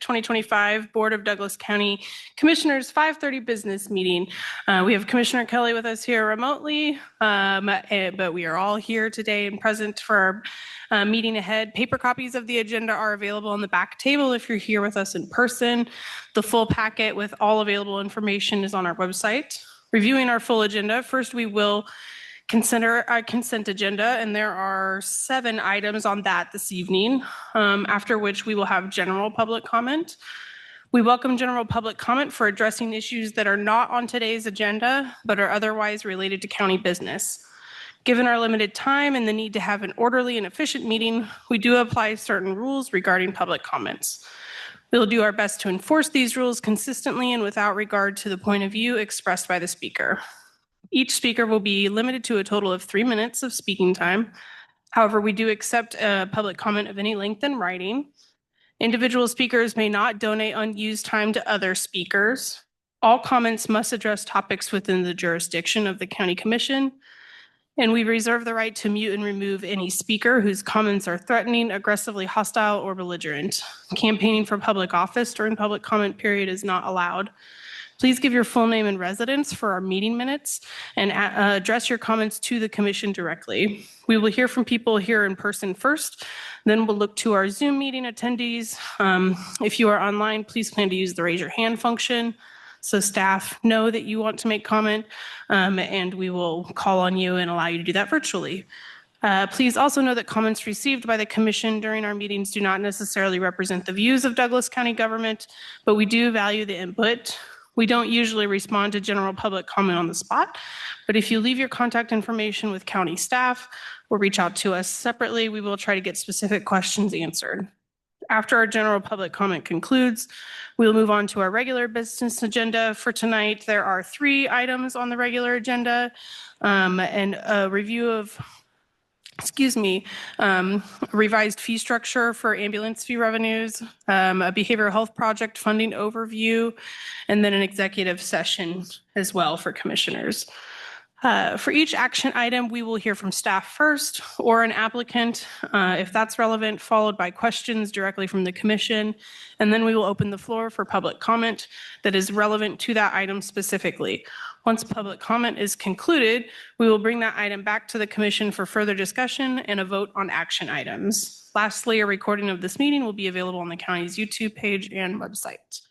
2025 Board of Douglas County Commissioners 5:30 business meeting. We have Commissioner Kelly with us here remotely, but we are all here today and present for our meeting ahead. Paper copies of the agenda are available on the back table if you're here with us in person. The full packet with all available information is on our website. Reviewing our full agenda, first we will consider a consent agenda, and there are 7 items on that this evening, after which we will have general public comment. We welcome general public comment for addressing issues that are not on today's agenda, but are otherwise related to county business. Given our limited time and the need to have an orderly and efficient meeting, we do apply certain rules regarding public comments. We'll do our best to enforce these rules consistently and without regard to the point of view expressed by the speaker. Each speaker will be limited to a total of 3 minutes of speaking time. However, we do accept public comment of any length in writing. Individual speakers may not donate unused time to other speakers. All comments must address topics within the jurisdiction of the County Commission. And we reserve the right to mute and remove any speaker whose comments are threatening, aggressively hostile, or belligerent. Campaigning for public office during public comment period is not allowed. Please give your full name and residence for our meeting minutes and address your comments to the commission directly. We will hear from people here in person first, then we'll look to our Zoom meeting attendees. If you are online, please plan to use the raise your hand function so staff know that you want to make comment, and we will call on you and allow you to do that virtually. Please also know that comments received by the commission during our meetings do not necessarily represent the views of Douglas County government, but we do value the input. We don't usually respond to general public comment on the spot, but if you leave your contact information with county staff or reach out to us separately, we will try to get specific questions answered. After our general public comment concludes, we'll move on to our regular business agenda for tonight. There are 3 items on the regular agenda, and a review of revised fee structure for ambulance fee revenues, a behavioral health project funding overview, and then an executive session as well for commissioners. For each action item, we will hear from staff first or an applicant, if that's relevant, followed by questions directly from the commission, and then we will open the floor for public comment that is relevant to that item specifically. Once public comment is concluded, we will bring that item back to the commission for further discussion and a vote on action items. Lastly, a recording of this meeting will be available on the county's YouTube page and website.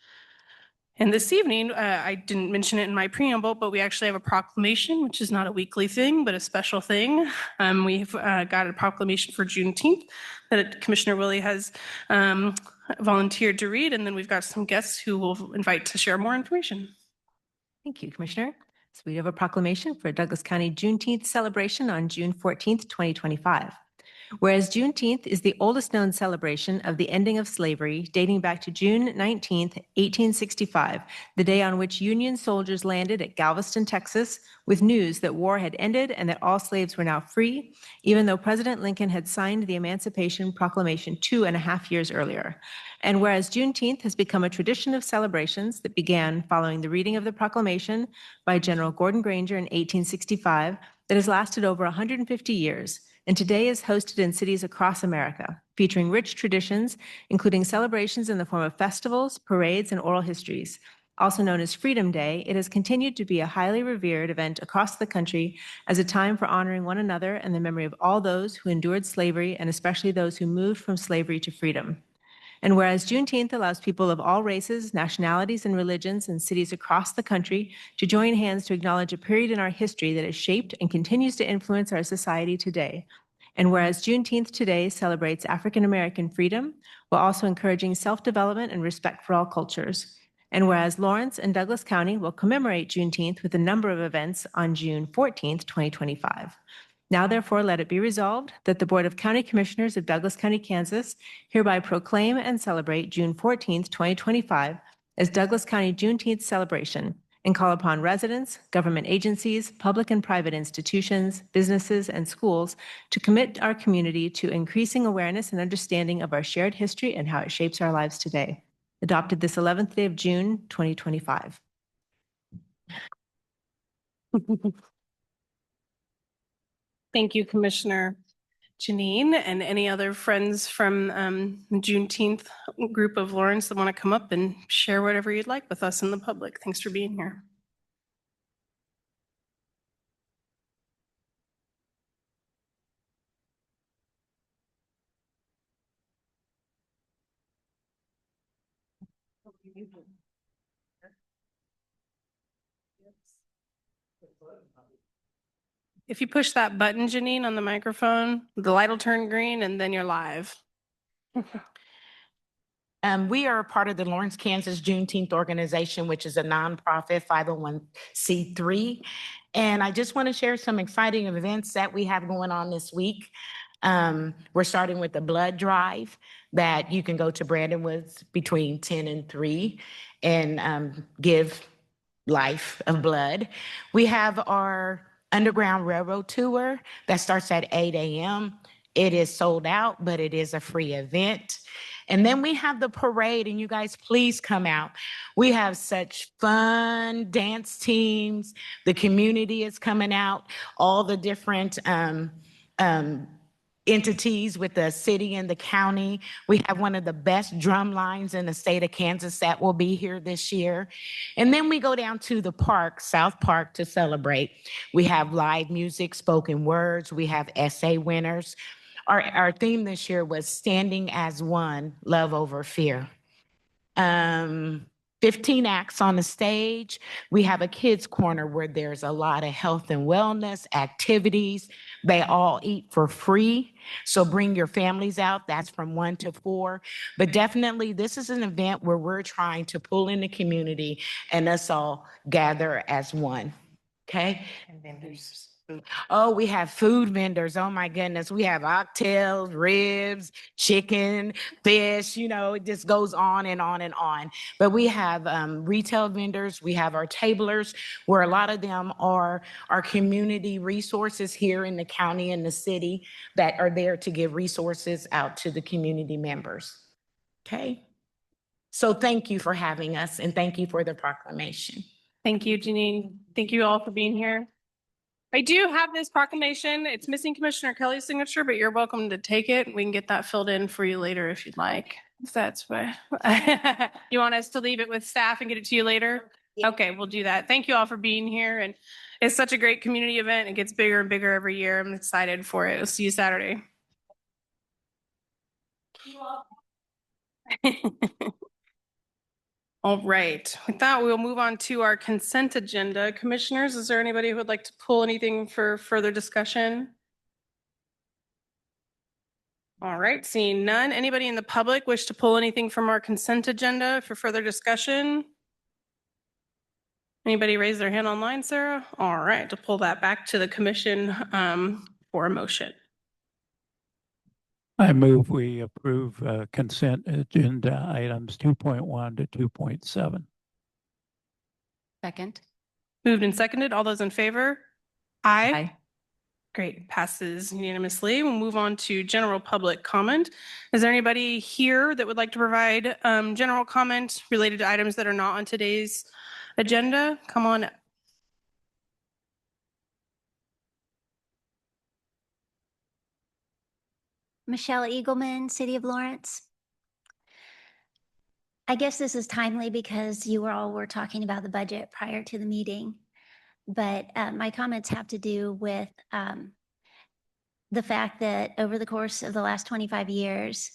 And this evening, I didn't mention it in my preamble, but we actually have a proclamation, which is not a weekly thing, but a special thing. We've got a proclamation for Juneteenth that Commissioner Willie has volunteered to read, and then we've got some guests who we'll invite to share more information. Thank you, Commissioner. So we have a proclamation for Douglas County Juneteenth celebration on June 14th, 2025. Whereas Juneteenth is the oldest known celebration of the ending of slavery, dating back to June 19th, 1865, the day on which Union soldiers landed at Galveston, Texas, with news that war had ended and that all slaves were now free, even though President Lincoln had signed the Emancipation Proclamation 2.5 years earlier. And whereas Juneteenth has become a tradition of celebrations that began following the reading of the proclamation by General Gordon Granger in 1865, that has lasted over 150 years, and today is hosted in cities across America, featuring rich traditions, including celebrations in the form of festivals, parades, and oral histories. Also known as Freedom Day, it has continued to be a highly revered event across the country as a time for honoring one another and the memory of all those who endured slavery, and especially those who moved from slavery to freedom. And whereas Juneteenth allows people of all races, nationalities, and religions in cities across the country to join hands to acknowledge a period in our history that has shaped and continues to influence our society today. And whereas Juneteenth today celebrates African American freedom, while also encouraging self-development and respect for all cultures. And whereas Lawrence and Douglas County will commemorate Juneteenth with a number of events on June 14th, 2025. Now, therefore, let it be resolved that the Board of County Commissioners of Douglas County, Kansas, hereby proclaim and celebrate June 14th, 2025 as Douglas County Juneteenth celebration, and call upon residents, government agencies, public and private institutions, businesses, and schools to commit our community to increasing awareness and understanding of our shared history and how it shapes our lives today. Adopted this 11th day of June, 2025. Thank you, Commissioner. Janine, and any other friends from Juneteenth group of Lawrence that want to come up and share whatever you'd like with us in the public. Thanks for being here. If you push that button, Janine, on the microphone, the light will turn green and then you're live. We are a part of the Lawrence, Kansas Juneteenth organization, which is a nonprofit 501c3. And I just want to share some exciting events that we have going on this week. We're starting with the blood drive that you can go to Brandon Woods between 10 and 3 and give life of blood. We have our Underground Railroad tour that starts at 8 a.m. It is sold out, but it is a free event. And then we have the parade, and you guys, please come out. We have such fun dance teams. The community is coming out, all the different entities with the city and the county. We have one of the best drum lines in the state of Kansas that will be here this year. And then we go down to the park, South Park, to celebrate. We have live music, spoken words. We have essay winners. Our theme this year was Standing as One, Love Over Fear. 15 acts on the stage. We have a kids corner where there's a lot of health and wellness activities. They all eat for free. So bring your families out. That's from 1 to 4. But definitely this is an event where we're trying to pull in the community and us all gather as one. Okay? And vendors. Oh, we have food vendors. Oh my goodness. We have oxtails, ribs, chicken, fish, it just goes on and on and on. But we have retail vendors. We have our tablers, where a lot of them are our community resources here in the county and the city that are there to give resources out to the community members. Okay. So thank you for having us, and thank you for the proclamation. Thank you, Janine. Thank you all for being here. I do have this proclamation. It's missing Commissioner Kelly's signature, but you're welcome to take it. We can get that filled in for you later if you'd like. If that's what you want us to leave it with staff and get it to you later? Yeah. Okay, we'll do that. Thank you all for being here. And it's such a great community event. It gets bigger and bigger every year. I'm excited for it. We'll see you Saturday. All right. With that, we'll move on to our consent agenda. Commissioners, is there anybody who would like to pull anything for further discussion? All right, seeing none. Anybody in the public wish to pull anything from our consent agenda for further discussion? Anybody raise their hand online, Sarah? All right, to pull that back to the commission for a motion. I move we approve consent agenda items 2.1 to 2.7. Second. Moved and seconded. All those in favor? Aye. Aye. Great, passes unanimously. We'll move on to general public comment. Is there anybody here that would like to provide general comment related to items that are not on today's agenda? Come on up. Michelle Eagleman, City of Lawrence. I guess this is timely because you all were talking about the budget prior to the meeting, but my comments have to do with the fact that over the course of the last 25 years,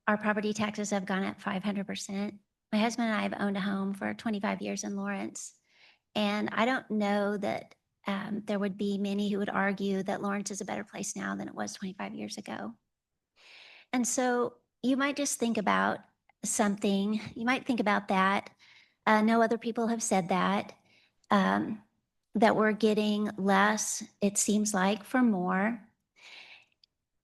our property taxes have gone up 500%. My husband and I have owned a home for 25 years in Lawrence, and I don't know that there would be many who would argue that Lawrence is a better place now than it was 25 years ago. And so you might just think about something, you might think about that. No other people have said that, that we're getting less, it seems like, for more.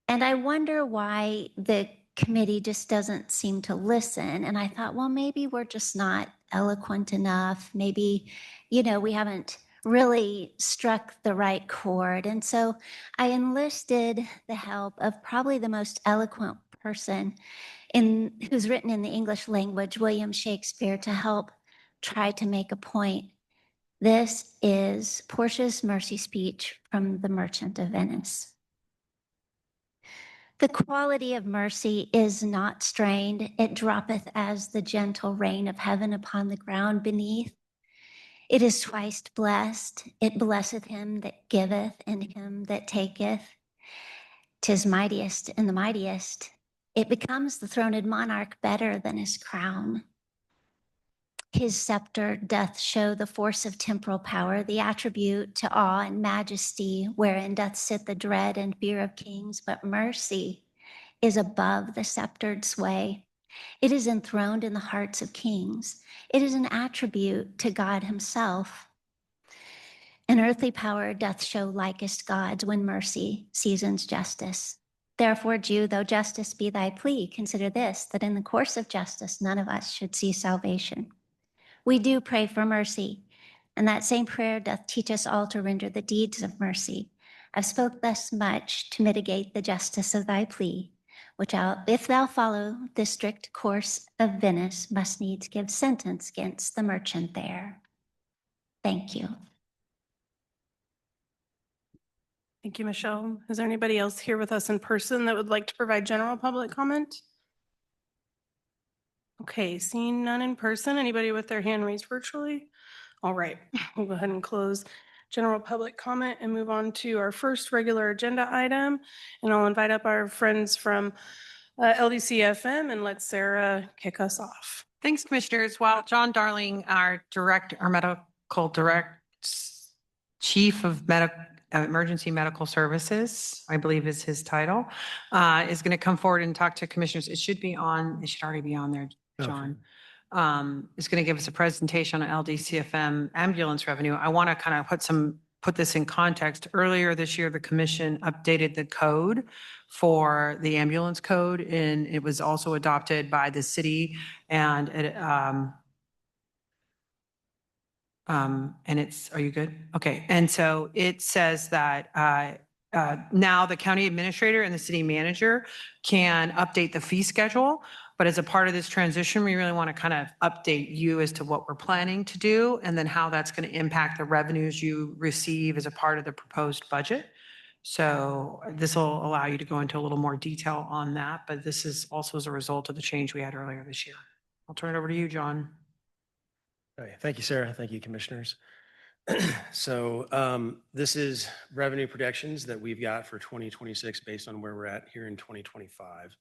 And I wonder why the committee just doesn't seem to listen. And I thought, well, maybe we're just not eloquent enough. Maybe, we haven't really struck the right chord. And so I enlisted the help of probably the most eloquent person who's written in the English language, William Shakespeare, to help try to make a point. This is Portia's mercy speech from The Merchant of Venice. The quality of mercy is not strained. It droppeth as the gentle rain of heaven upon the ground beneath. It is twice blessed. It blesseth him that giveth and him that taketh. 'Tis mightiest in the mightiest. It becomes the throned monarch better than his crown. His scepter doth show the force of temporal power, the attribute to awe and majesty, wherein doth sit the dread and fear of kings. But mercy is above the sceptered sway. It is enthroned in the hearts of kings. It is an attribute to God himself. An earthly power doth show likest gods when mercy seasons justice. Therefore, Jew, though justice be thy plea, consider this, that in the course of justice, none of us should see salvation. We do pray for mercy, and that same prayer doth teach us all to render the deeds of mercy. I've spoke thus much to mitigate the justice of thy plea, which if thou follow the strict course of Venice, must needs give sentence against the merchant there. Thank you. Thank you, Michelle. Is there anybody else here with us in person that would like to provide general public comment? Okay, seeing none in person. Anybody with their hand raised virtually? All right, we'll go ahead and close general public comment and move on to our first regular agenda item. And I'll invite up our friends from LDCFM and let Sarah kick us off. Thanks, Commissioners. While John Darling, our medical chief of emergency medical services, I believe is his title, is going to come forward and talk to commissioners. It should already be on there, John. Is going to give us a presentation on LDCFM ambulance revenue. I want to kind of put this in context. Earlier this year, the commission updated the code for the ambulance code, and it was also adopted by the city, and are you good? Okay. And so it says that now the county administrator and the city manager can update the fee schedule. But as a part of this transition, we really want to kind of update you as to what we're planning to do and then how that's going to impact the revenues you receive as a part of the proposed budget. So this will allow you to go into a little more detail on that, but this is also as a result of the change we had earlier this year. I'll turn it over to you, John. Okay, thank you, Sarah. Thank you, commissioners. So this is revenue projections that we've got for 2026 based on where we're at here in 2025.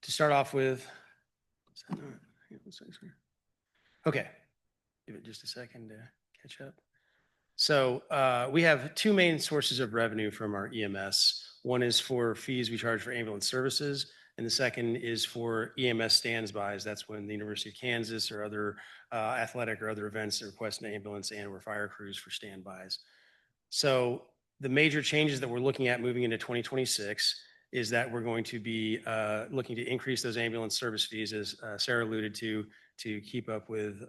To start off with, okay, give it just a second to catch up. So we have two main sources of revenue from our EMS. One is for fees we charge for ambulance services, and the second is for EMS standbys. That's when the University of Kansas or other athletic or other events request an ambulance and/or fire crews for standbys. So the major changes that we're looking at moving into 2026 is that we're going to be looking to increase those ambulance service fees, as Sarah alluded to keep up with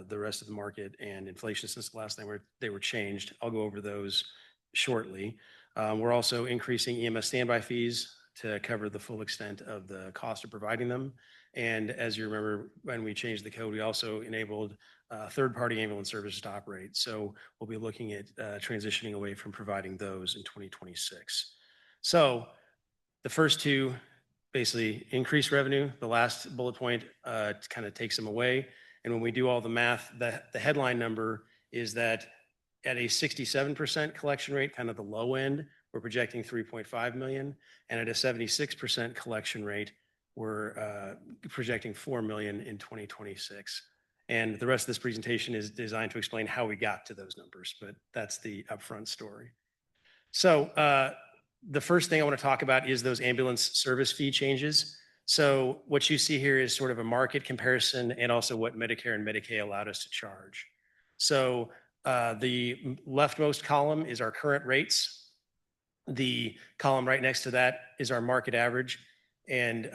the rest of the market and inflation since the last time they were changed. I'll go over those shortly. We're also increasing EMS standby fees to cover the full extent of the cost of providing them. And as you remember, when we changed the code, we also enabled third-party ambulance services to operate. So we'll be looking at transitioning away from providing those in 2026. So the first two basically increase revenue. The last bullet point kind of takes them away. And when we do all the math, the headline number is that at a 67% collection rate, kind of the low end, we're projecting 3.5 million. And at a 76% collection rate, we're projecting 4 million in 2026. And the rest of this presentation is designed to explain how we got to those numbers, but that's the upfront story. So the first thing I want to talk about is those ambulance service fee changes. So what you see here is sort of a market comparison and also what Medicare and Medicaid allowed us to charge. So the leftmost column is our current rates. The column right next to that is our market average. And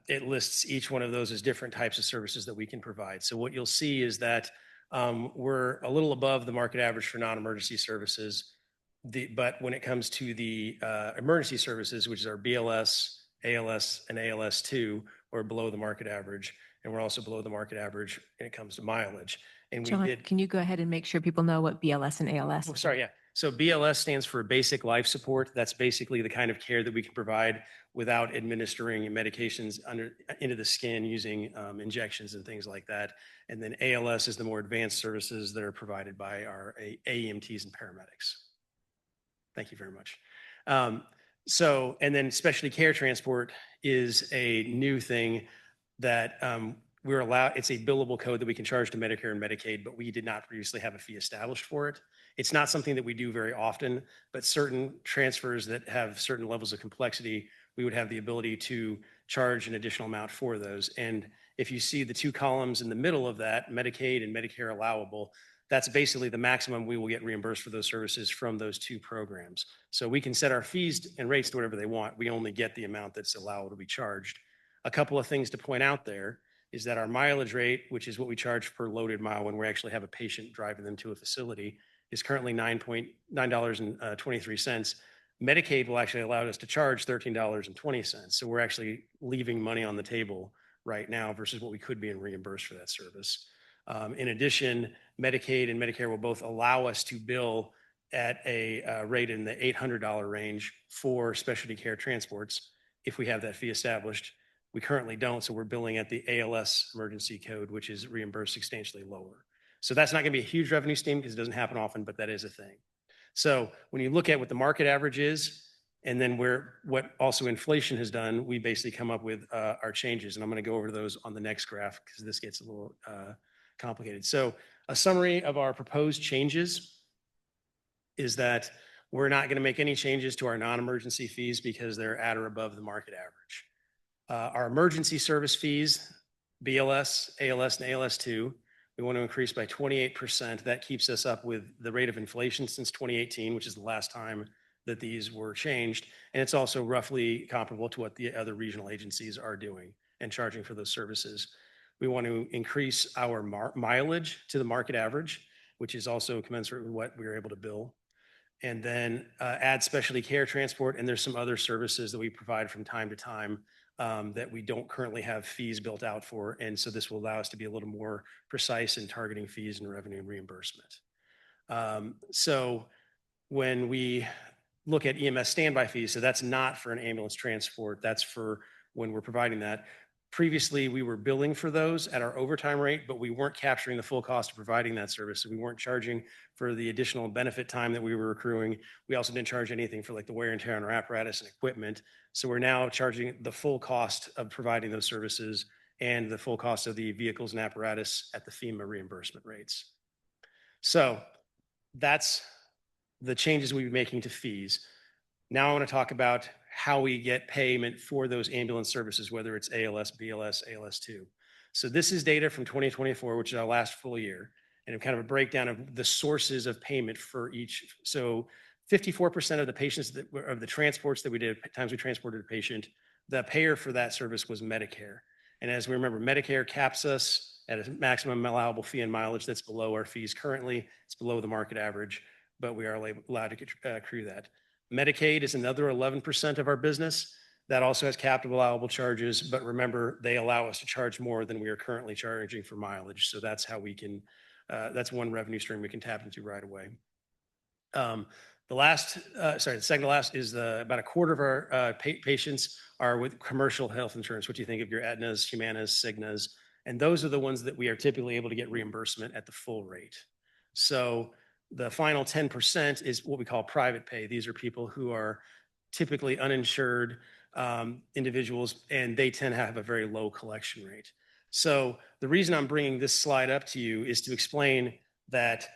it lists each one of those as different types of services that we can provide. So what you'll see is that we're a little above the market average for non-emergency services. But when it comes to the emergency services, which is our BLS, ALS, and ALS2, we're below the market average. And we're also below the market average when it comes to mileage. And John, can you go ahead and make sure people know what BLS and ALS? Oh, sorry, yeah. So BLS stands for basic life support. That's basically the kind of care that we can provide without administering medications into the skin using injections and things like that. And then ALS is the more advanced services that are provided by our AEMTs and paramedics. Thank you very much. And then specialty care transport is a new thing that we're allowed. It's a billable code that we can charge to Medicare and Medicaid, but we did not previously have a fee established for it. It's not something that we do very often, but certain transfers that have certain levels of complexity, we would have the ability to charge an additional amount for those. And if you see the two columns in the middle of that, Medicaid and Medicare allowable, that's basically the maximum we will get reimbursed for those services from those two programs. So we can set our fees and rates to whatever they want. We only get the amount that's allowable to be charged. A couple of things to point out there is that our mileage rate, which is what we charge per loaded mile when we actually have a patient driving them to a facility, is currently $9.23. Medicaid will actually allow us to charge $13.20. So we're actually leaving money on the table right now versus what we could be reimbursed for that service. In addition, Medicaid and Medicare will both allow us to bill at a rate in the $800 range for specialty care transports if we have that fee established. We currently don't, so we're billing at the ALS emergency code, which is reimbursed substantially lower. So that's not going to be a huge revenue stream because it doesn't happen often, but that is a thing. So when you look at what the market average is, and then what also inflation has done, we basically come up with our changes. And I'm going to go over those on the next graph because this gets a little complicated. So a summary of our proposed changes is that we're not going to make any changes to our non-emergency fees because they're at or above the market average. Our emergency service fees, BLS, ALS, and ALS2, we want to increase by 28%. That keeps us up with the rate of inflation since 2018, which is the last time that these were changed. And it's also roughly comparable to what the other regional agencies are doing and charging for those services. We want to increase our mileage to the market average, which is also commensurate with what we were able to bill. And then add specialty care transport. And there's some other services that we provide from time to time that we don't currently have fees built out for. And so this will allow us to be a little more precise in targeting fees and revenue and reimbursement. So when we look at EMS standby fees, so that's not for an ambulance transport, that's for when we're providing that. Previously, we were billing for those at our overtime rate, but we weren't capturing the full cost of providing that service. So we weren't charging for the additional benefit time that we were accruing. We also didn't charge anything for like the wear and tear on our apparatus and equipment. So we're now charging the full cost of providing those services and the full cost of the vehicles and apparatus at the FEMA reimbursement rates. So that's the changes we'll be making to fees. Now I want to talk about how we get payment for those ambulance services, whether it's ALS, BLS, ALS2. So this is data from 2024, which is our last full year, and kind of a breakdown of the sources of payment for each. So 54% of the patients of the transports that we did, times we transported a patient, the payer for that service was Medicare. And as we remember, Medicare caps us at a maximum allowable fee and mileage that's below our fees currently. It's below the market average, but we are allowed to accrue that. Medicaid is another 11% of our business. That also has capped allowable charges, but remember, they allow us to charge more than we are currently charging for mileage. So that's how we can, that's one revenue stream we can tap into right away. The second to last is about a quarter of our patients are with commercial health insurance. What do you think of your Aetnas, Humanas, Cignas? And those are the ones that we are typically able to get reimbursement at the full rate. So the final 10% is what we call private pay. These are people who are typically uninsured individuals, and they tend to have a very low collection rate. So the reason I'm bringing this slide up to you is to explain that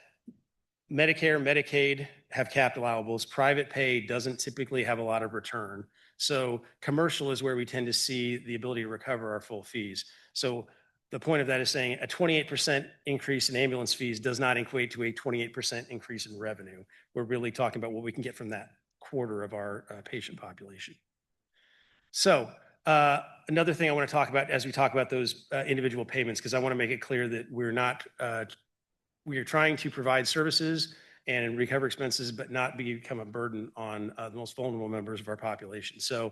Medicare, Medicaid have capped allowables. Private pay doesn't typically have a lot of return. So commercial is where we tend to see the ability to recover our full fees. So the point of that is saying a 28% increase in ambulance fees does not equate to a 28% increase in revenue. We're really talking about what we can get from that quarter of our patient population. So another thing I want to talk about as we talk about those individual payments, because I want to make it clear that we are trying to provide services and recover expenses, but not become a burden on the most vulnerable members of our population. So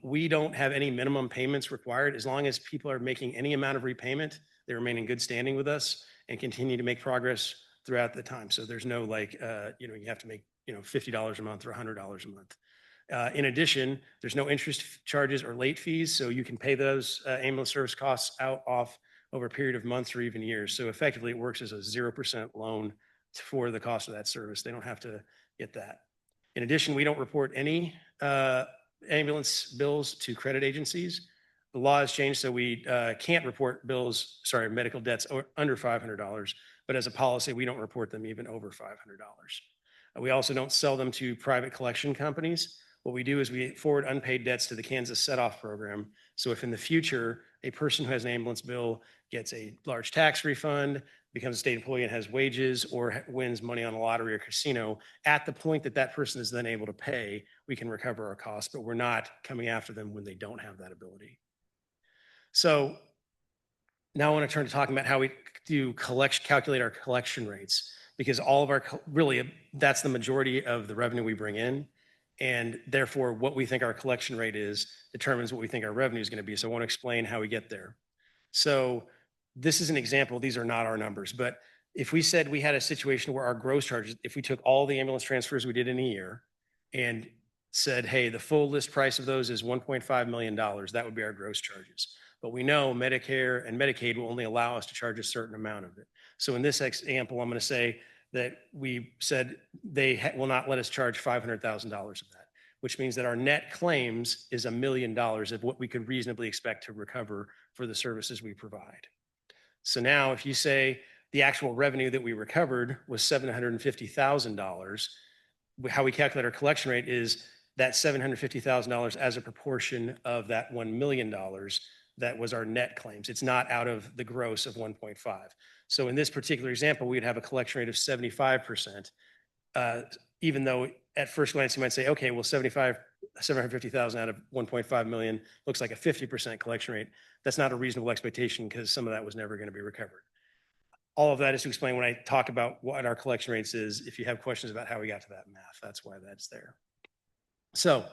we don't have any minimum payments required. As long as people are making any amount of repayment, they remain in good standing with us and continue to make progress throughout the time. So there's no like, you have to make, $50 a month or $100 a month. In addition, there's no interest charges or late fees. So you can pay those ambulance service costs off over a period of months or even years. So effectively it works as a 0% loan for the cost of that service. They don't have to get that. In addition, we don't report any ambulance bills to credit agencies. The law has changed, so we can't report medical debts under $500, but as a policy, we don't report them even over $500. We also don't sell them to private collection companies. What we do is we forward unpaid debts to the Kansas Set-Off Program. So if in the future, a person who has an ambulance bill gets a large tax refund, becomes a state employee and has wages, or wins money on a lottery or casino, at the point that that person is then able to pay, we can recover our costs, but we're not coming after them when they don't have that ability. So now I want to turn to talking about how we calculate our collection rates, because all of our, really, that's the majority of the revenue we bring in. And therefore, what we think our collection rate is determines what we think our revenue is going to be. So I want to explain how we get there. So this is an example. These are not our numbers, but if we said we had a situation where our gross charges, if we took all the ambulance transfers we did in a year and said, hey, the full list price of those is $1.5 million, that would be our gross charges. But we know Medicare and Medicaid will only allow us to charge a certain amount of it. So in this example, I'm going to say that we said they will not let us charge $500,000 of that, which means that our net claims is $1 million of what we could reasonably expect to recover for the services we provide. So now if you say the actual revenue that we recovered was $750,000, how we calculate our collection rate is that $750,000 as a proportion of that $1 million that was our net claims. It's not out of the gross of 1.5. So in this particular example, we'd have a collection rate of 75%, even though at first glance you might say, okay, well, 750,000 out of 1.5 million looks like a 50% collection rate. That's not a reasonable expectation because some of that was never going to be recovered. All of that is to explain when I talk about what our collection rates is. If you have questions about how we got to that math, that's why that's there. So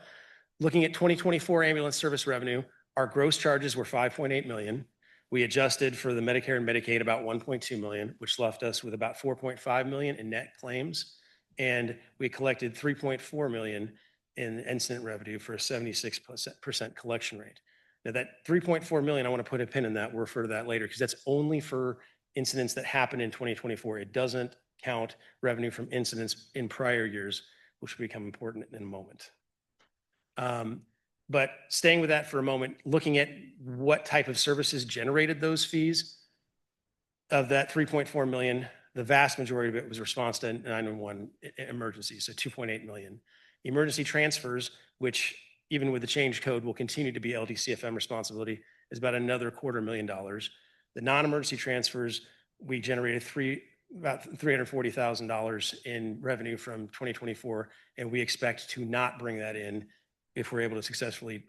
looking at 2024 ambulance service revenue, our gross charges were $5.8 million. We adjusted for the Medicare and Medicaid about $1.2 million, which left us with about $4.5 million in net claims. And we collected $3.4 million in incident revenue for a 76% collection rate. Now that $3.4 million, I want to put a pin in that. We'll refer to that later because that's only for incidents that happened in 2024. It doesn't count revenue from incidents in prior years, which will become important in a moment. But staying with that for a moment, looking at what type of services generated those fees, of that $3.4 million, the vast majority of it was response to 911 emergencies, so $2.8 million. Emergency transfers, which even with the change code will continue to be LDCFM responsibility, is about another $250,000. The non-emergency transfers, we generated about $340,000 in revenue from 2024, and we expect to not bring that in if we're able to successfully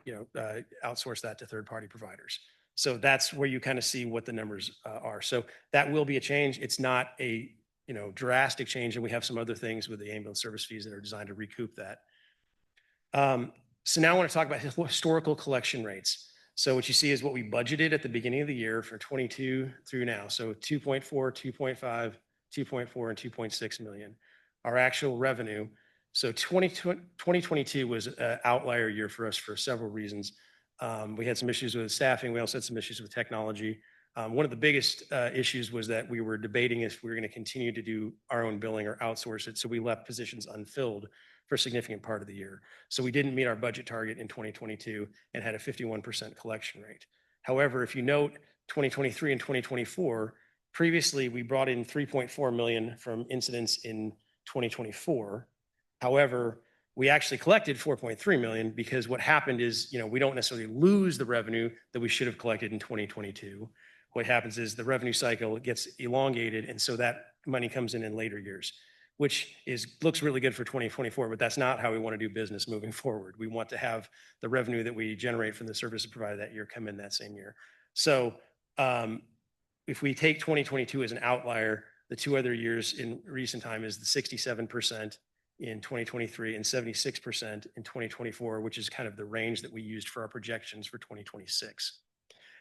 outsource that to third-party providers. So that's where you kind of see what the numbers are. So that will be a change. It's not a drastic change, and we have some other things with the ambulance service fees that are designed to recoup that. So now I want to talk about historical collection rates. So what you see is what we budgeted at the beginning of the year for 22 through now. So 2.4, 2.5, 2.4, and 2.6 million. Our actual revenue. So 2022 was an outlier year for us for several reasons. We had some issues with staffing. We also had some issues with technology. One of the biggest issues was that we were debating if we were going to continue to do our own billing or outsource it. So we left positions unfilled for a significant part of the year. So we didn't meet our budget target in 2022 and had a 51% collection rate. However, if you note 2023 and 2024, previously we brought in 3.4 million from incidents in 2024. However, we actually collected 4.3 million because what happened is, we don't necessarily lose the revenue that we should have collected in 2022. What happens is the revenue cycle gets elongated, and so that money comes in later years, which looks really good for 2024, but that's not how we want to do business moving forward. We want to have the revenue that we generate from the services provided that year come in that same year. So if we take 2022 as an outlier, the two other years in recent time is the 67% in 2023 and 76% in 2024, which is kind of the range that we used for our projections for 2026.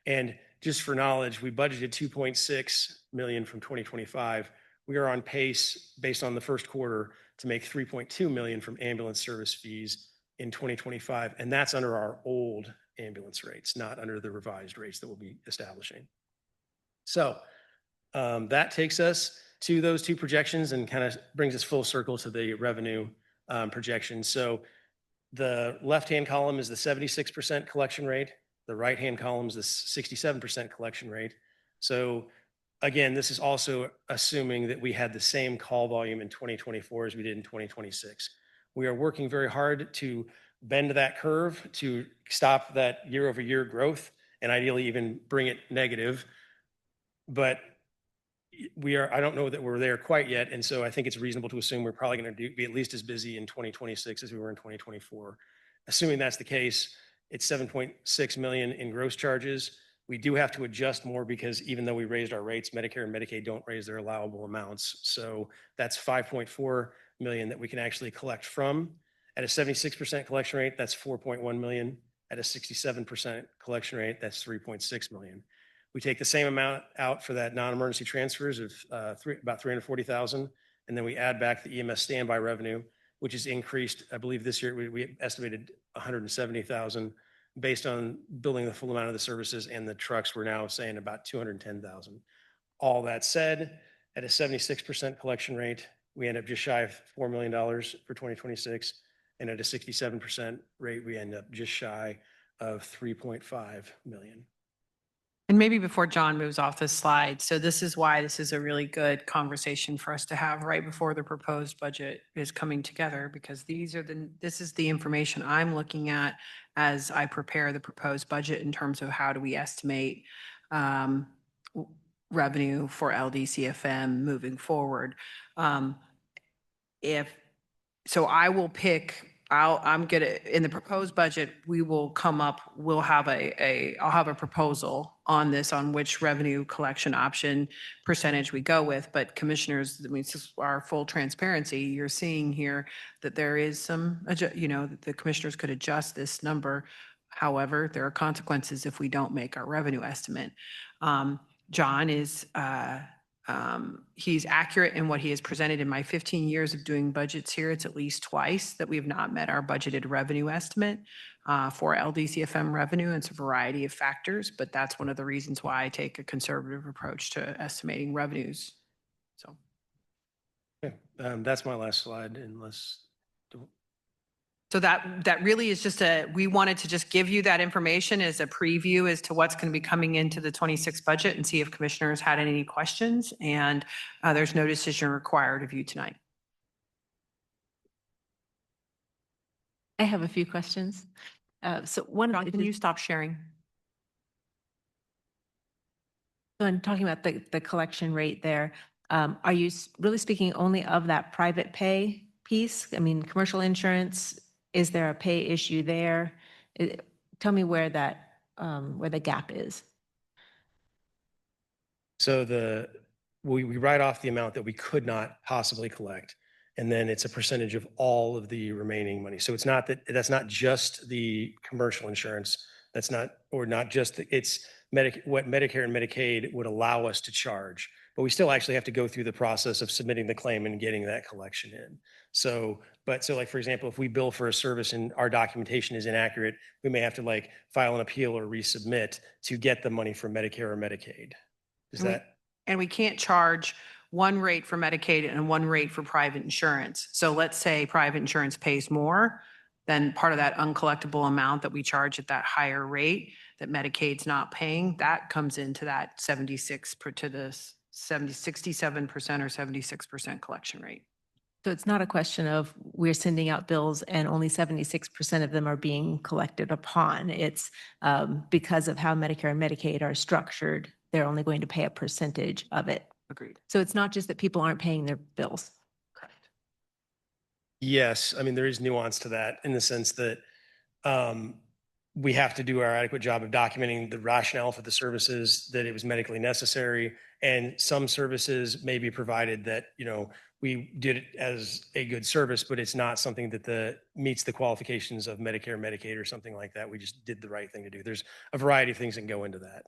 And just for knowledge, we budgeted 2.6 million from 2025. we are on pace based on the first quarter to make 3.2 million from ambulance service fees in 2025. And that's under our old ambulance rates, not under the revised rates that we'll be establishing. So that takes us to those two projections and kind of brings us full circle to the revenue projection. So the left-hand column is the 76% collection rate. The right-hand column is the 67% collection rate. So again, this is also assuming that we had the same call volume in 2024 as we did in 2026. We are working very hard to bend that curve to stop that year-over-year growth and ideally even bring it negative. But I don't know that we're there quite yet. And so I think it's reasonable to assume we're probably going to be at least as busy in 2026 as we were in 2024. Assuming that's the case, it's 7.6 million in gross charges. We do have to adjust more because even though we raised our rates, Medicare and Medicaid don't raise their allowable amounts. So that's 5.4 million that we can actually collect from. At a 76% collection rate, that's 4.1 million. At a 67% collection rate, that's 3.6 million. We take the same amount out for that non-emergency transfers of about 340,000, and then we add back the EMS standby revenue, which is increased. I believe this year we estimated 170,000 based on building the full amount of the services, and the trucks we're now saying about 210,000. All that said, at a 76% collection rate, we end up just shy of $4 million for 2026, and at a 67% rate, we end up just shy of 3.5 million. And maybe before John moves off this slide, so this is why this is a really good conversation for us to have right before the proposed budget is coming together, because this is the information I'm looking at as I prepare the proposed budget in terms of how do we estimate revenue for LDCFM moving forward. I'm gonna, in the proposed budget, we'll have I'll have a proposal on this, on which revenue collection option percentage we go with. But commissioners, I mean, this is our full transparency. You're seeing here that there is some, the commissioners could adjust this number. However, there are consequences if we don't make our revenue estimate. John is, he's accurate in what he has presented. In my 15 years of doing budgets here, it's at least twice that we have not met our budgeted revenue estimate for LDCFM revenue. It's a variety of factors, but that's one of the reasons why I take a conservative approach to estimating revenues. So, okay. That's my last slide, So that really is just we wanted to just give you that information as a preview as to what's going to be coming into the 26 budget and see if commissioners had any questions. And there's no decision required of you tonight. I have a few questions. So John, can you stop sharing? When talking about the collection rate there, are you really speaking only of that private pay piece? I mean, commercial insurance, is there a pay issue there? Tell me where where the gap is. So we write off the amount that we could not possibly collect, and then it's a percentage of all of the remaining money. So it's not that's not just the commercial insurance. It's what Medicare and Medicaid would allow us to charge, but we still actually have to go through the process of submitting the claim and getting that collection in. So like, for example, if we bill for a service and our documentation is inaccurate, we may have to file an appeal or resubmit to get the money from Medicare or Medicaid. And we can't charge one rate for Medicaid and one rate for private insurance. So let's say private insurance pays more, then part of that uncollectible amount that we charge at that higher rate that Medicaid's not paying, that comes into that 67% or 76% collection rate. So it's not a question of we're sending out bills and only 76% of them are being collected upon. It's because of how Medicare and Medicaid are structured, they're only going to pay a percentage of it. Agreed. So it's not just that people aren't paying their bills. Correct. Yes. I mean, there is nuance to that in the sense that we have to do our adequate job of documenting the rationale for the services, that it was medically necessary. And some services may be provided that, we did it as a good service, but it's not something that meets the qualifications of Medicare, Medicaid, or something like that. We just did the right thing to do. There's a variety of things that go into that.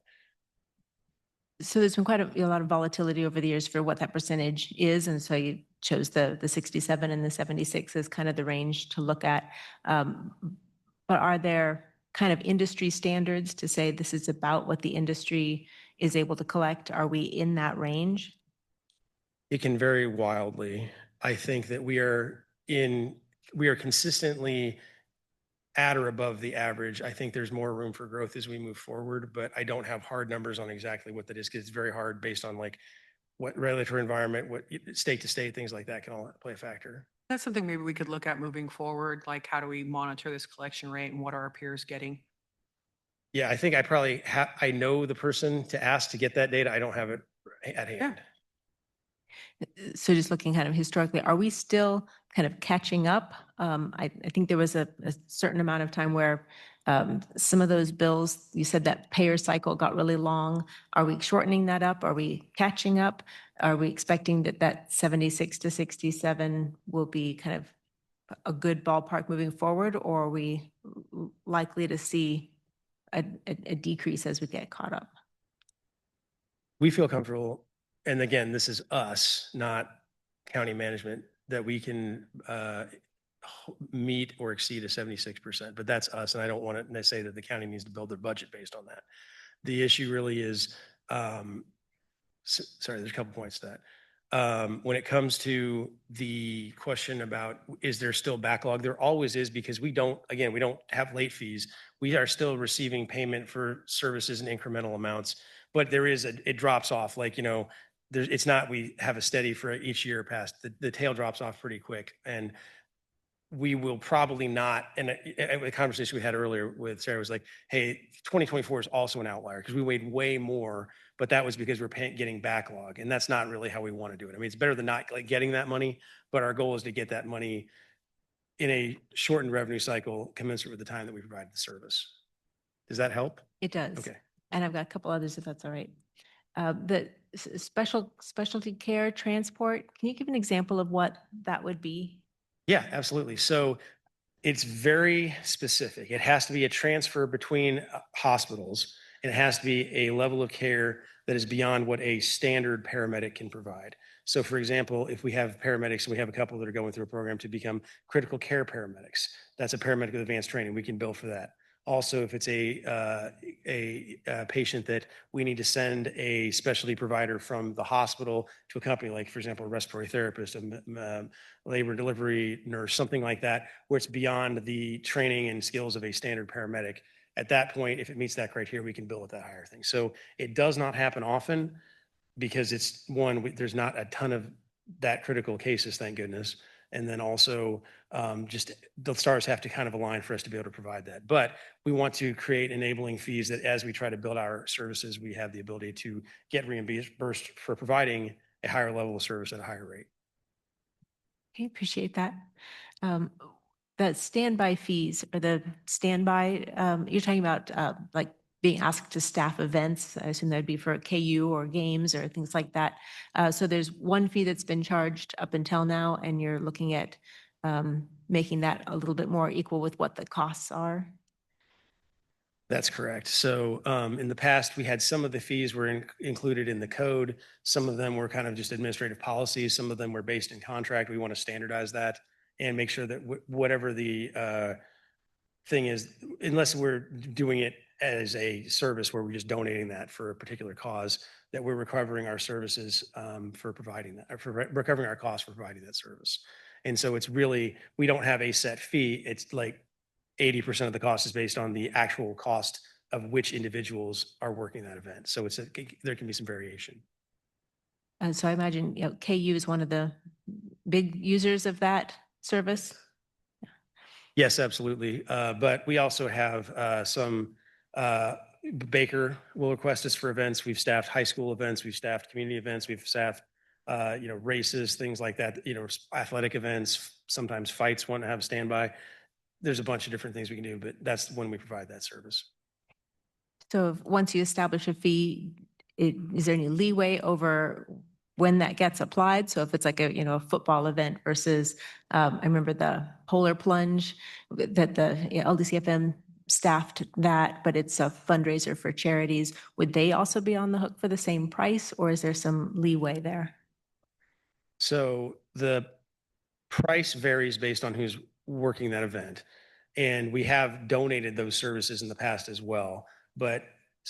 So there's been quite a lot of volatility over the years for what that percentage is, and so you chose the 67 and the 76 as kind of the range to look at. But are there kind of industry standards to say this is about what the industry is able to collect? Are we in that range? It can vary wildly. I think that we are consistently at or above the average. I think there's more room for growth as we move forward, but I don't have hard numbers on exactly what that is, because it's very hard based on like what regulatory environment, what state to state, things like that can all play a factor. That's something maybe we could look at moving forward, like how do we monitor this collection rate and what are our peers getting? Yeah, I think I probably I know the person to ask to get that data. I don't have it at hand. So just looking kind of historically, are we still kind of catching up? I think there was a certain amount of time where some of those bills, you said that payer cycle got really long. Are we shortening that up? Are we catching up? Are we expecting that 76 to 67 will be kind of a good ballpark moving forward? Or are we likely to see a decrease as we get caught up? We feel comfortable, and again, this is us, not county management, that we can meet or exceed a 76%, but that's us. And I don't want to say that the county needs to build their budget based on that. The issue really is, sorry, there's a couple points to that. When it comes to the question about, is there still backlog? There always is, because we don't have late fees. We are still receiving payment for services in incremental amounts, but there is it drops off. Like, it's not, we have a steady for each year past. The tail drops off pretty quick. And we will probably not, and a conversation we had earlier with Sarah was like, hey, 2024 is also an outlier because we weighed way more, but that was because we're getting backlog. And that's not really how we want to do it. I mean, it's better than not like getting that money, but our goal is to get that money in a shortened revenue cycle commensurate with the time that we provide the service. Does that help? It does. Okay. And I've got a couple others if that's all right. The specialty care transport, can you give an example of what that would be? Yeah, absolutely. So it's very specific. It has to be a transfer between hospitals, and it has to be a level of care that is beyond what a standard paramedic can provide. So for example, if we have paramedics, and we have a couple that are going through a program to become critical care paramedics, that's a paramedic with advanced training. We can bill for that. Also, if it's a patient that we need to send a specialty provider from the hospital to a company, like, for example, a respiratory therapist, a labor and delivery nurse, something like that, where it's beyond the training and skills of a standard paramedic, at that point, if it meets that criteria, we can bill at that higher thing. So it does not happen often because it's there's not a ton of that critical cases, thank goodness. And then also just the stars have to kind of align for us to be able to provide that. But we want to create enabling fees that as we try to build our services, we have the ability to get reimbursed for providing a higher level of service at a higher rate. Okay, appreciate that. The standby fees or the standby, you're talking about like being asked to staff events. I assume that'd be for KU or games or things like that. So there's one fee that's been charged up until now, and you're looking at making that a little bit more equal with what the costs are. That's correct. So in the past, we had some of the fees were included in the code. Some of them were kind of just administrative policies. Some of them were based in contract. We want to standardize that and make sure that whatever the thing is, unless we're doing it as a service where we're just donating that for a particular cause, that we're recovering our services for providing that, or for recovering our costs for providing that service. And so it's really, we don't have a set fee. It's like 80% of the cost is based on the actual cost of which individuals are working that event. So there can be some variation. So I imagine KU is one of the big users of that service. Yes, absolutely. But we also have some, Baker will request us for events. We've staffed high school events. We've staffed community events. We've staffed, races, things like that, athletic events, sometimes fights want to have standby. There's a bunch of different things we can do, but that's when we provide that service. So once you establish a fee, is there any leeway over when that gets applied? So if it's like a football event versus, I remember the polar plunge that the LDCFM staffed that, but it's a fundraiser for charities, would they also be on the hook for the same price, or is there some leeway there? So the price varies based on who's working that event. And we have donated those services in the past as well. But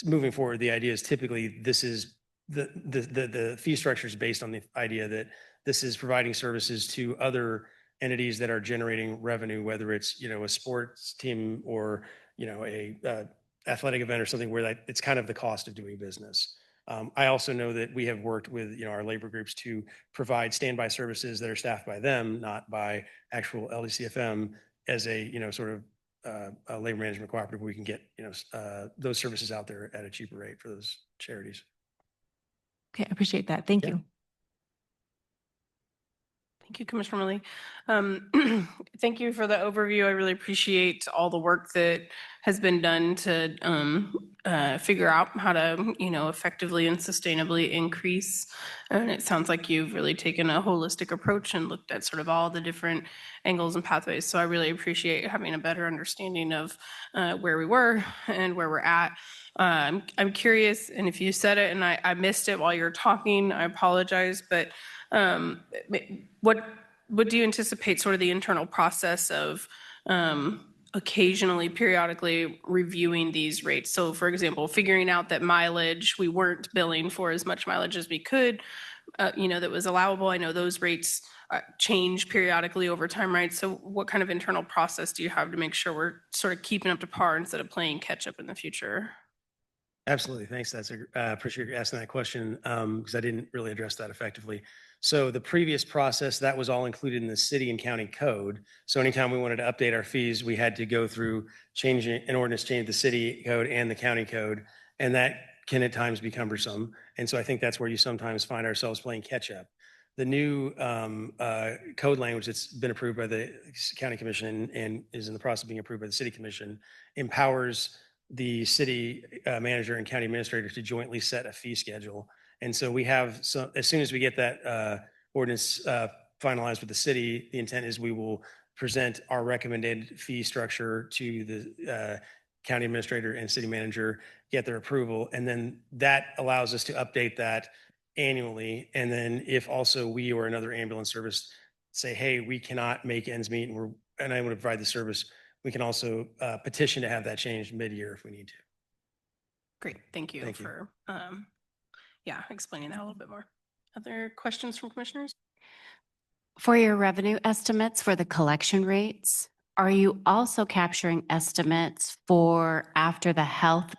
moving forward, the idea is typically this is the fee structure is based on the idea that this is providing services to other entities that are generating revenue, whether it's, you know, a sports team or, you know, a athletic event or something where that it's kind of the cost of doing business. I also know that we have worked with, you know, our labor groups to provide standby services that are staffed by them, not by actual LDCFM, as a, you know, sort of a labor management cooperative where we can get, you know, those services out there at a cheaper rate for those charities. Okay, I appreciate that. Thank Yeah. you. Thank you, Commissioner Millie. Thank you for the overview. I really appreciate all the work that has been done to figure out how to, you know, effectively and sustainably increase. And it sounds like you've really taken a holistic approach and looked at sort of all the different angles and pathways. So I really appreciate having a better understanding of where we were and where we're at. I'm curious, and if you said it and I missed it while you were talking, I apologize, but what do you anticipate sort of the internal process of occasionally, periodically reviewing these rates? So for example, figuring out that mileage, we weren't billing for as much mileage as we could, you know, that was allowable. I know those rates change periodically over time, right? So what kind of internal process do you have to make sure we're sort of keeping up to par instead of playing catch up in the future? Absolutely. Thanks. Appreciate you asking that question because I didn't really address that effectively. So the previous process, that was all included in the city and county code. So anytime we wanted to update our fees, we had to go through changing an ordinance, change the city code and the county code. And that can at times be cumbersome. And so I think that's where you sometimes find ourselves playing catch up. The new code language that's been approved by the county commission and is in the process of being approved by the city commission empowers the city manager and county administrator to jointly set a fee schedule. And so we have, so as soon as we get that ordinance finalized with the city, the intent is we will present our recommended fee structure to the county administrator and city manager, get their approval. And then that allows us to update that annually. And then if also we or another ambulance service say, hey, we cannot make ends meet and I want to provide the service, we can also petition to have that changed mid-year if we need to. Great. Thank you for explaining that a little bit more. Other questions from commissioners? For your revenue estimates for the collection rates, are you also capturing estimates for after the health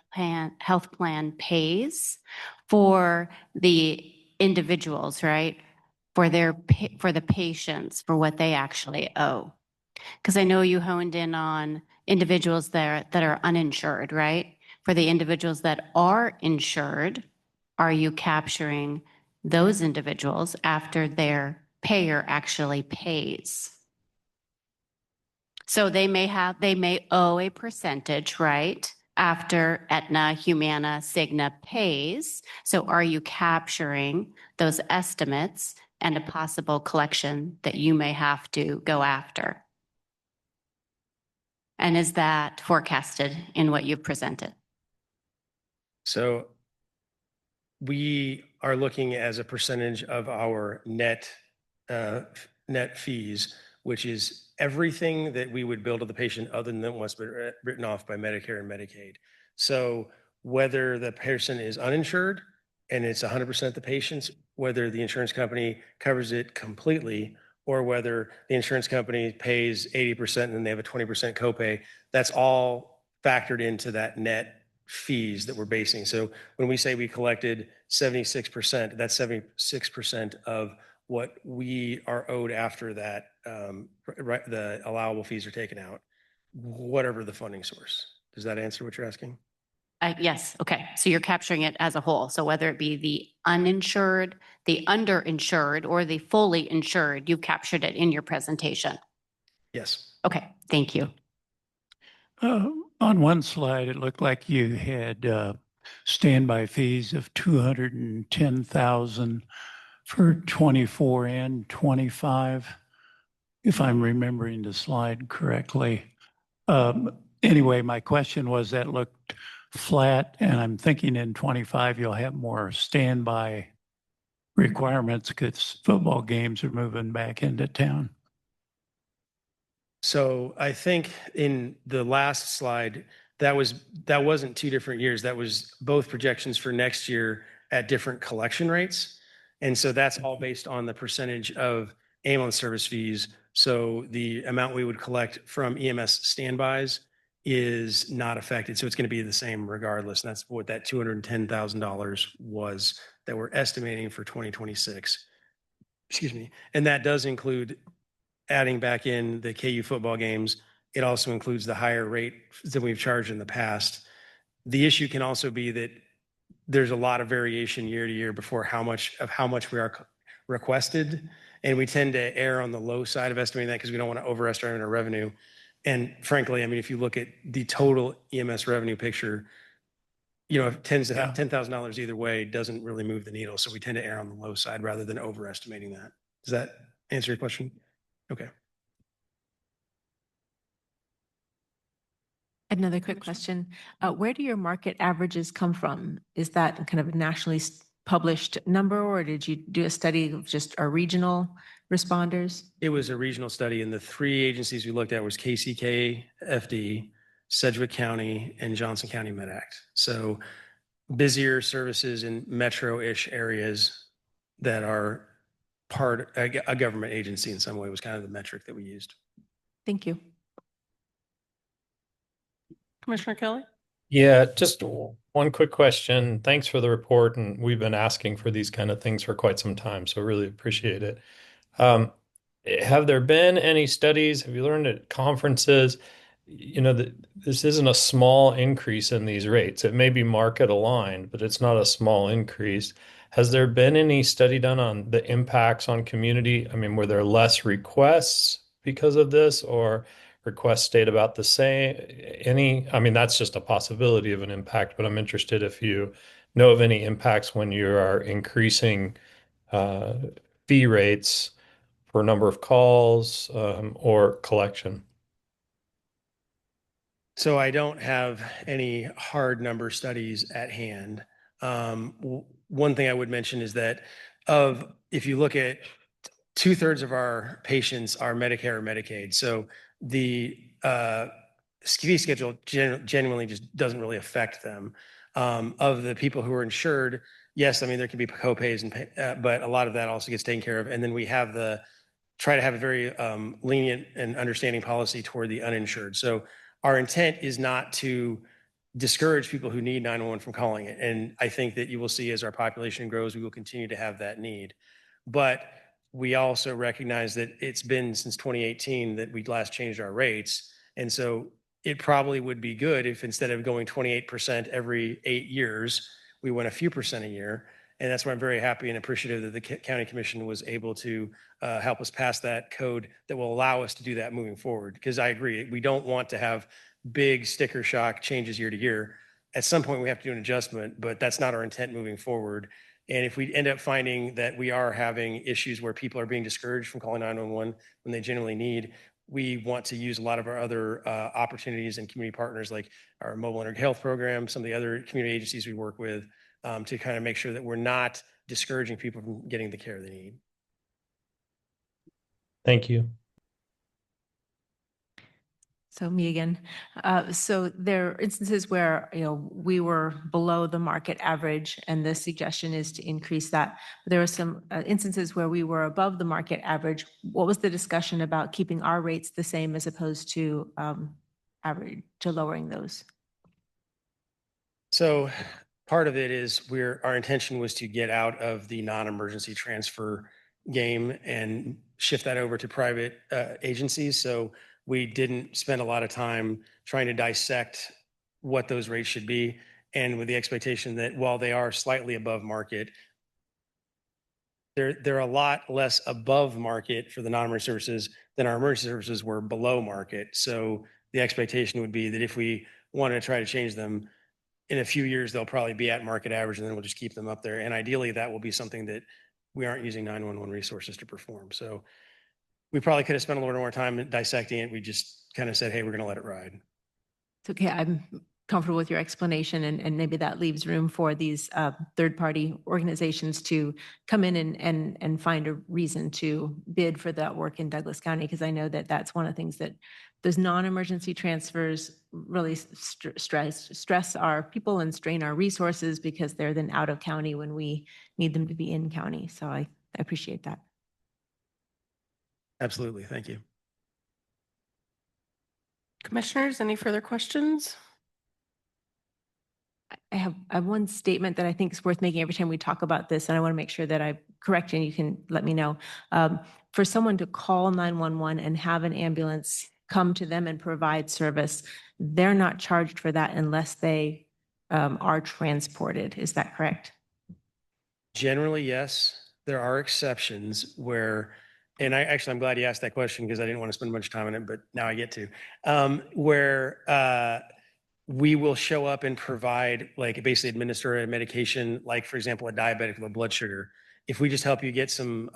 plan pays for the individuals, right? For the patients, for what they actually owe? Because I know you honed in on individuals that are uninsured, right? For the individuals that are insured, are you capturing those individuals after their payer actually pays? So they may owe a percentage, right? After Aetna, Humana, Cigna pays. So are you capturing those estimates and a possible collection that you may have to go after? And is that forecasted in what you've presented? So we are looking as a percentage of our net fees, which is everything that we would bill to the patient other than what's been written off by Medicare and Medicaid. So whether the person is uninsured and it's 100% the patient's, whether the insurance company covers it completely, or whether the insurance company pays 80% and then they have a 20% copay, that's all factored into that net fees that we're basing. So when we say we collected 76%, that's 76% of what we are owed after that, the allowable fees are taken out, whatever the funding source. Does that answer what you're asking? Yes. Okay. So you're capturing it as a whole. So whether it be the uninsured, the underinsured, or the fully insured, you've captured it in your presentation. Yes. Okay. Thank you. On one slide, it looked like you had standby fees of 210,000 for 24 and 25, if I'm remembering the slide correctly. Anyway, my question was that looked flat, and I'm thinking in 25 you'll have more standby requirements because football games are moving back into town. So I think in the last slide, that wasn't 2 different years. That was both projections for next year at different collection rates. And so that's all based on the percentage of ambulance service fees. So the amount we would collect from EMS standbys is not affected. So it's going to be the same regardless. And that's what that $210,000 was that we're estimating for 2026. Excuse me. And that does include adding back in the KU football games. It also includes the higher rate than we've charged in the past. The issue can also be that there's a lot of variation year to year before how much we are requested. And we tend to err on the low side of estimating that because we don't want to overestimate our revenue. And frankly, I mean, if you look at the total EMS revenue picture, you know, it tends to have $10,000 either way doesn't really move the needle. So we tend to err on the low side rather than overestimating that. Does that answer your question? Okay. Another quick question. Where do your market averages come from? Is that kind of a nationally published number, or did you do a study of just our regional responders? It was a regional study, and the 3 agencies we looked at was KCK, FD, Sedgwick County, and Johnson County MedAct. So busier services in metro-ish areas that are a government agency in some way was kind of the metric that we used. Thank you. Commissioner Kelly? Yeah, just one quick question. Thanks for the report, and we've been asking for these kind of things for quite some time, so really appreciate it. Have there been any studies? Have you learned at conferences? You know, this isn't a small increase in these rates. It may be market aligned, but it's not a small increase. Has there been any study done on the impacts on community? I mean, were there less requests because of this, or requests stayed about the same? I mean, that's just a possibility of an impact, but I'm interested if you know of any impacts when you are increasing fee rates for number of calls or collection. So I don't have any hard number studies at hand. One thing I would mention is that if you look at 2/3 of our patients are Medicare or Medicaid. So the fee schedule genuinely just doesn't really affect them. Of the people who are insured, yes, I mean, there can be co-pays, but a lot of that also gets taken care of. And then we try to have a very lenient and understanding policy toward the uninsured. So our intent is not to discourage people who need 911 from calling it. And I think that you will see as our population grows, we will continue to have that need. But we also recognize that it's been since 2018 that we last changed our rates. And so it probably would be good if instead of going 28% every 8 years, we went a few percent a year. And that's why I'm very happy and appreciative that the county commission was able to help us pass that code that will allow us to do that moving forward. Because I agree, we don't want to have big sticker shock changes year to year. At some point, we have to do an adjustment, but that's not our intent moving forward. And if we end up finding that we are having issues where people are being discouraged from calling 911 when they genuinely need, we want to use a lot of our other opportunities and community partners like our mobile integrated health program, some of the other community agencies we work with to kind of make sure that we're not discouraging people from getting the care they need. Thank you. So me again. So there are instances where, we were below the market average, and the suggestion is to increase that. But there are some instances where we were above the market average. What was the discussion about keeping our rates the same as opposed to lowering those? So part of it is our intention was to get out of the non-emergency transfer game and shift that over to private agencies. So we didn't spend a lot of time trying to dissect what those rates should be. And with the expectation that while they are slightly above market, they're a lot less above market for the non-emergency services than our emergency services were below market. So the expectation would be that if we wanted to try to change them, in a few years, they'll probably be at market average, and then we'll just keep them up there. And ideally, that will be something that we aren't using 911 resources to perform. So we probably could have spent a little more time dissecting it. We just kind of said, hey, we're going to let it ride. It's okay. I'm comfortable with your explanation, and maybe that leaves room for these third-party organizations to come in and find a reason to bid for that work in Douglas County, because I know that that's one of the things that those non-emergency transfers really stress our people and strain our resources because they're then out of county when we need them to be in county. So I appreciate that. Absolutely. Thank you. Commissioners, any further questions? I have one statement that I think is worth making every time we talk about this, and I want to make sure that I correct you and you can let me know. For someone to call 911 and have an ambulance come to them and provide service, they're not charged for that unless they are transported. Is that correct? Generally, yes. There are exceptions where, and I'm glad you asked that question because I didn't want to spend much time on it, but now I get to, where we will show up and provide, like, basically administer a medication, like, for example, a diabetic with blood sugar. If we just help you get some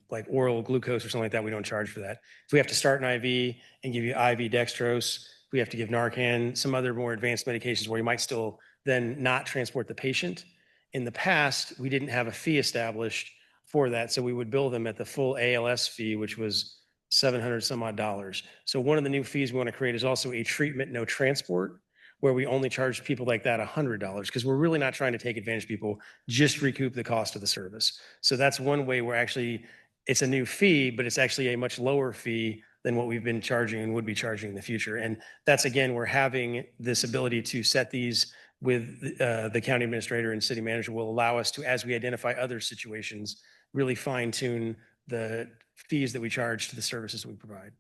like oral glucose or something like that, we don't charge for that. If we have to start an IV and give you IV dextrose, we have to give Narcan, some other more advanced medications where you might still then not transport the patient. In the past, we didn't have a fee established for that. So we would bill them at the full ALS fee, which was $700 some odd. So one of the new fees we want to create is also a treatment, no transport, where we only charge people like that $100, because we're really not trying to take advantage of people, just recoup the cost of the service. So that's one way we're actually, it's a new fee, but it's actually a much lower fee than what we've been charging and would be charging in the future. And that's, again, we're having this ability to set these with the county administrator and city manager will allow us to, as we identify other situations, really fine tune the fees that we charge to the services we provide.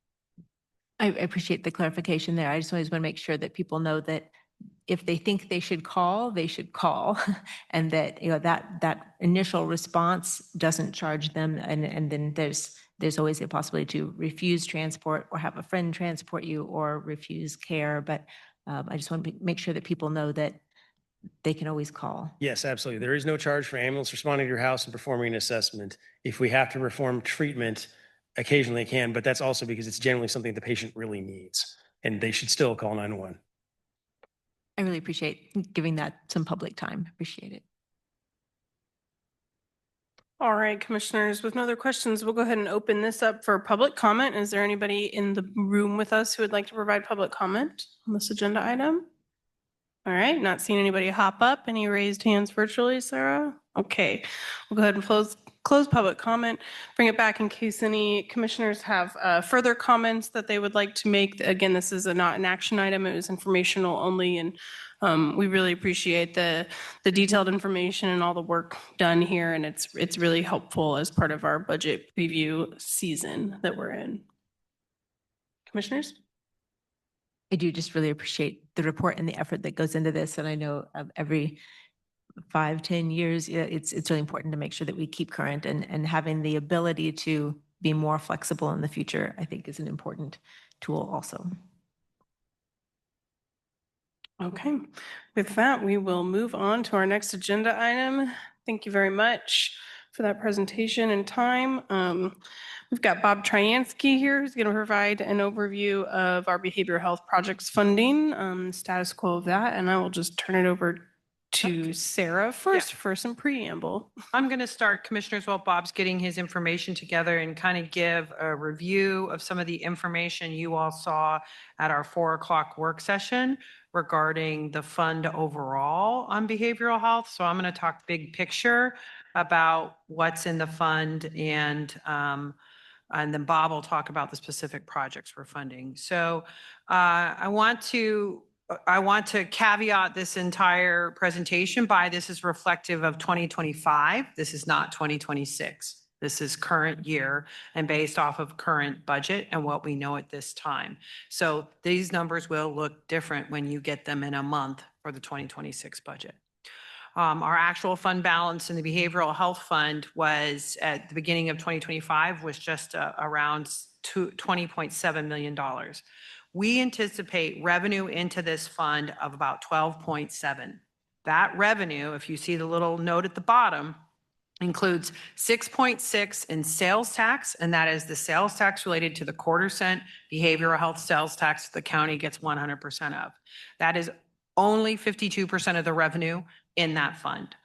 I appreciate the clarification there. I just always want to make sure that people know that if they think they should call, and that, you know, that initial response doesn't charge them. And then there's always a possibility to refuse transport or have a friend transport you or refuse care. But I just want to make sure that people know that they can always call. Yes, absolutely. There is no charge for ambulance responding to your house and performing an assessment. If we have to perform treatment, occasionally it can, but that's also because it's generally something the patient really needs, and they should still call 911. I really appreciate giving that some public time. Appreciate it. All right, commissioners, with no other questions, we'll go ahead and open this up for public comment. Is there anybody in the room with us who would like to provide public comment on this agenda item? All right, not seeing anybody hop up. Any raised hands virtually, Sarah? Okay, we'll go ahead and close public comment, bring it back in case any commissioners have further comments that they would like to make. Again, this is not an action item. It was informational only, and we really appreciate the detailed information and all the work done here, and it's really helpful as part of our budget preview season that we're in. Commissioners? I do just really appreciate the report and the effort that goes into this. And I know every 5-10 years, it's really important to make sure that we keep current, and having the ability to be more flexible in the future, I think, is an important tool also. Okay, with that, we will move on to our next agenda item. Thank you very much for that presentation and time. We've got Bob Tryansky here who's going to provide an overview of our behavioral health projects funding, status quo of that, and I will just turn it over to Sarah first for some preamble. I'm going to start, commissioners, while Bob's getting his information together, and kind of give a review of some of the information you all saw at our 4 o'clock work session regarding the fund overall on behavioral health. So I'm going to talk big picture about what's in the fund, and then Bob will talk about the specific projects we're funding. So I want to caveat this entire presentation by this is reflective of 2025. This is not 2026. This is current year and based off of current budget and what we know at this time. So these numbers will look different when you get them in a month for the 2026 budget. Our actual fund balance in the behavioral health fund was at the beginning of 2025 was just around $20.7 million. We anticipate revenue into this fund of about 12.7. That revenue, if you see the little note at the bottom, includes 6.6 in sales tax, and that is the sales tax related to the quarter cent behavioral health sales tax the county gets 100% of. That is only 52% of the revenue in that fund.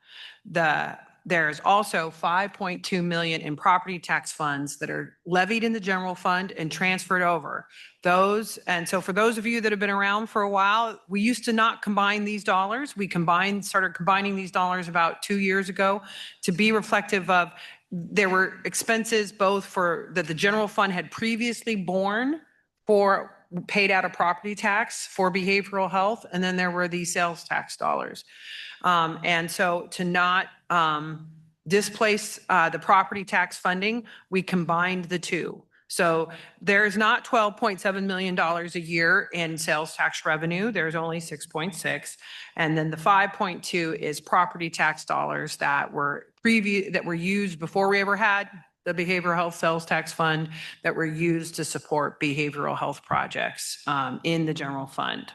There's also 5.2 million in property tax funds that are levied in the general fund and transferred over. And so for those of you that have been around for a while, we used to not combine these dollars. We started combining these dollars about 2 years ago to be reflective of, there were expenses both that the general fund had previously borne for paid out of property tax for behavioral health, and then there were these sales tax dollars. And so to not displace the property tax funding, we combined the two. So there's not $12.7 million a year in sales tax revenue. There's only 6.6. And then the 5.2 is property tax dollars that were used before we ever had the behavioral health sales tax fund, that were used to support behavioral health projects in the general fund.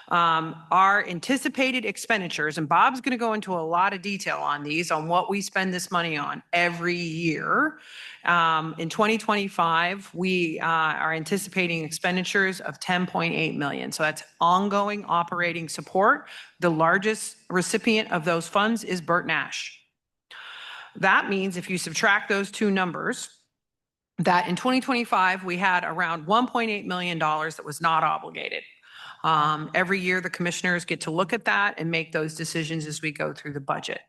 Our anticipated expenditures, and Bob's going to go into a lot of detail on these, on what we spend this money on every year. In 2025, we are anticipating expenditures of 10.8 million. So that's ongoing operating support. The largest recipient of those funds is Bert Nash. That means if you subtract those two numbers, that in 2025, we had around $1.8 million that was not obligated. Every year, the commissioners get to look at that and make those decisions as we go through the budget.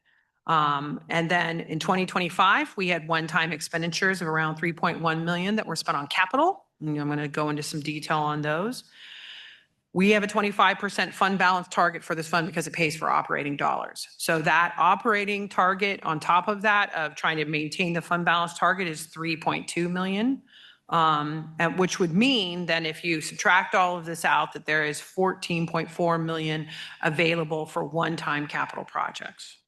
And then in 2025, we had one-time expenditures of around 3.1 million that were spent on capital. And I'm going to go into some detail on those. We have a 25% fund balance target for this fund because it pays for operating dollars. So that operating target on top of that of trying to maintain the fund balance target is 3.2 million. And which would mean then if you subtract all of this out, that there is 14.4 million available for one-time capital projects.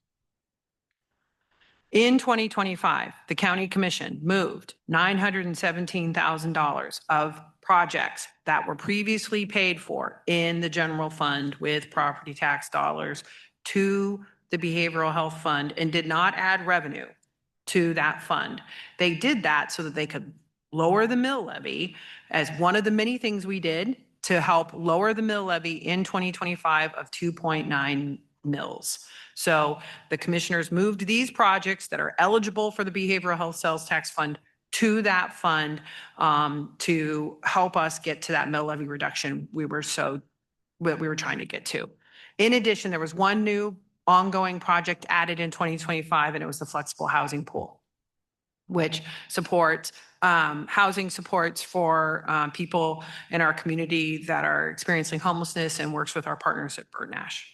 In 2025, the county commission moved $917,000 of projects that were previously paid for in the general fund with property tax dollars to the behavioral health fund and did not add revenue to that fund. They did that so that they could lower the mill levy as one of the many things we did to help lower the mill levy in 2025 of 2.9 mills. So the commissioners moved these projects that are eligible for the behavioral health sales tax fund to that fund to help us get to that mill levy reduction we were trying to get to. In addition, there was one new ongoing project added in 2025, and it was the flexible housing pool, which supports housing supports for people in our community that are experiencing homelessness and works with our partners at Bert Nash.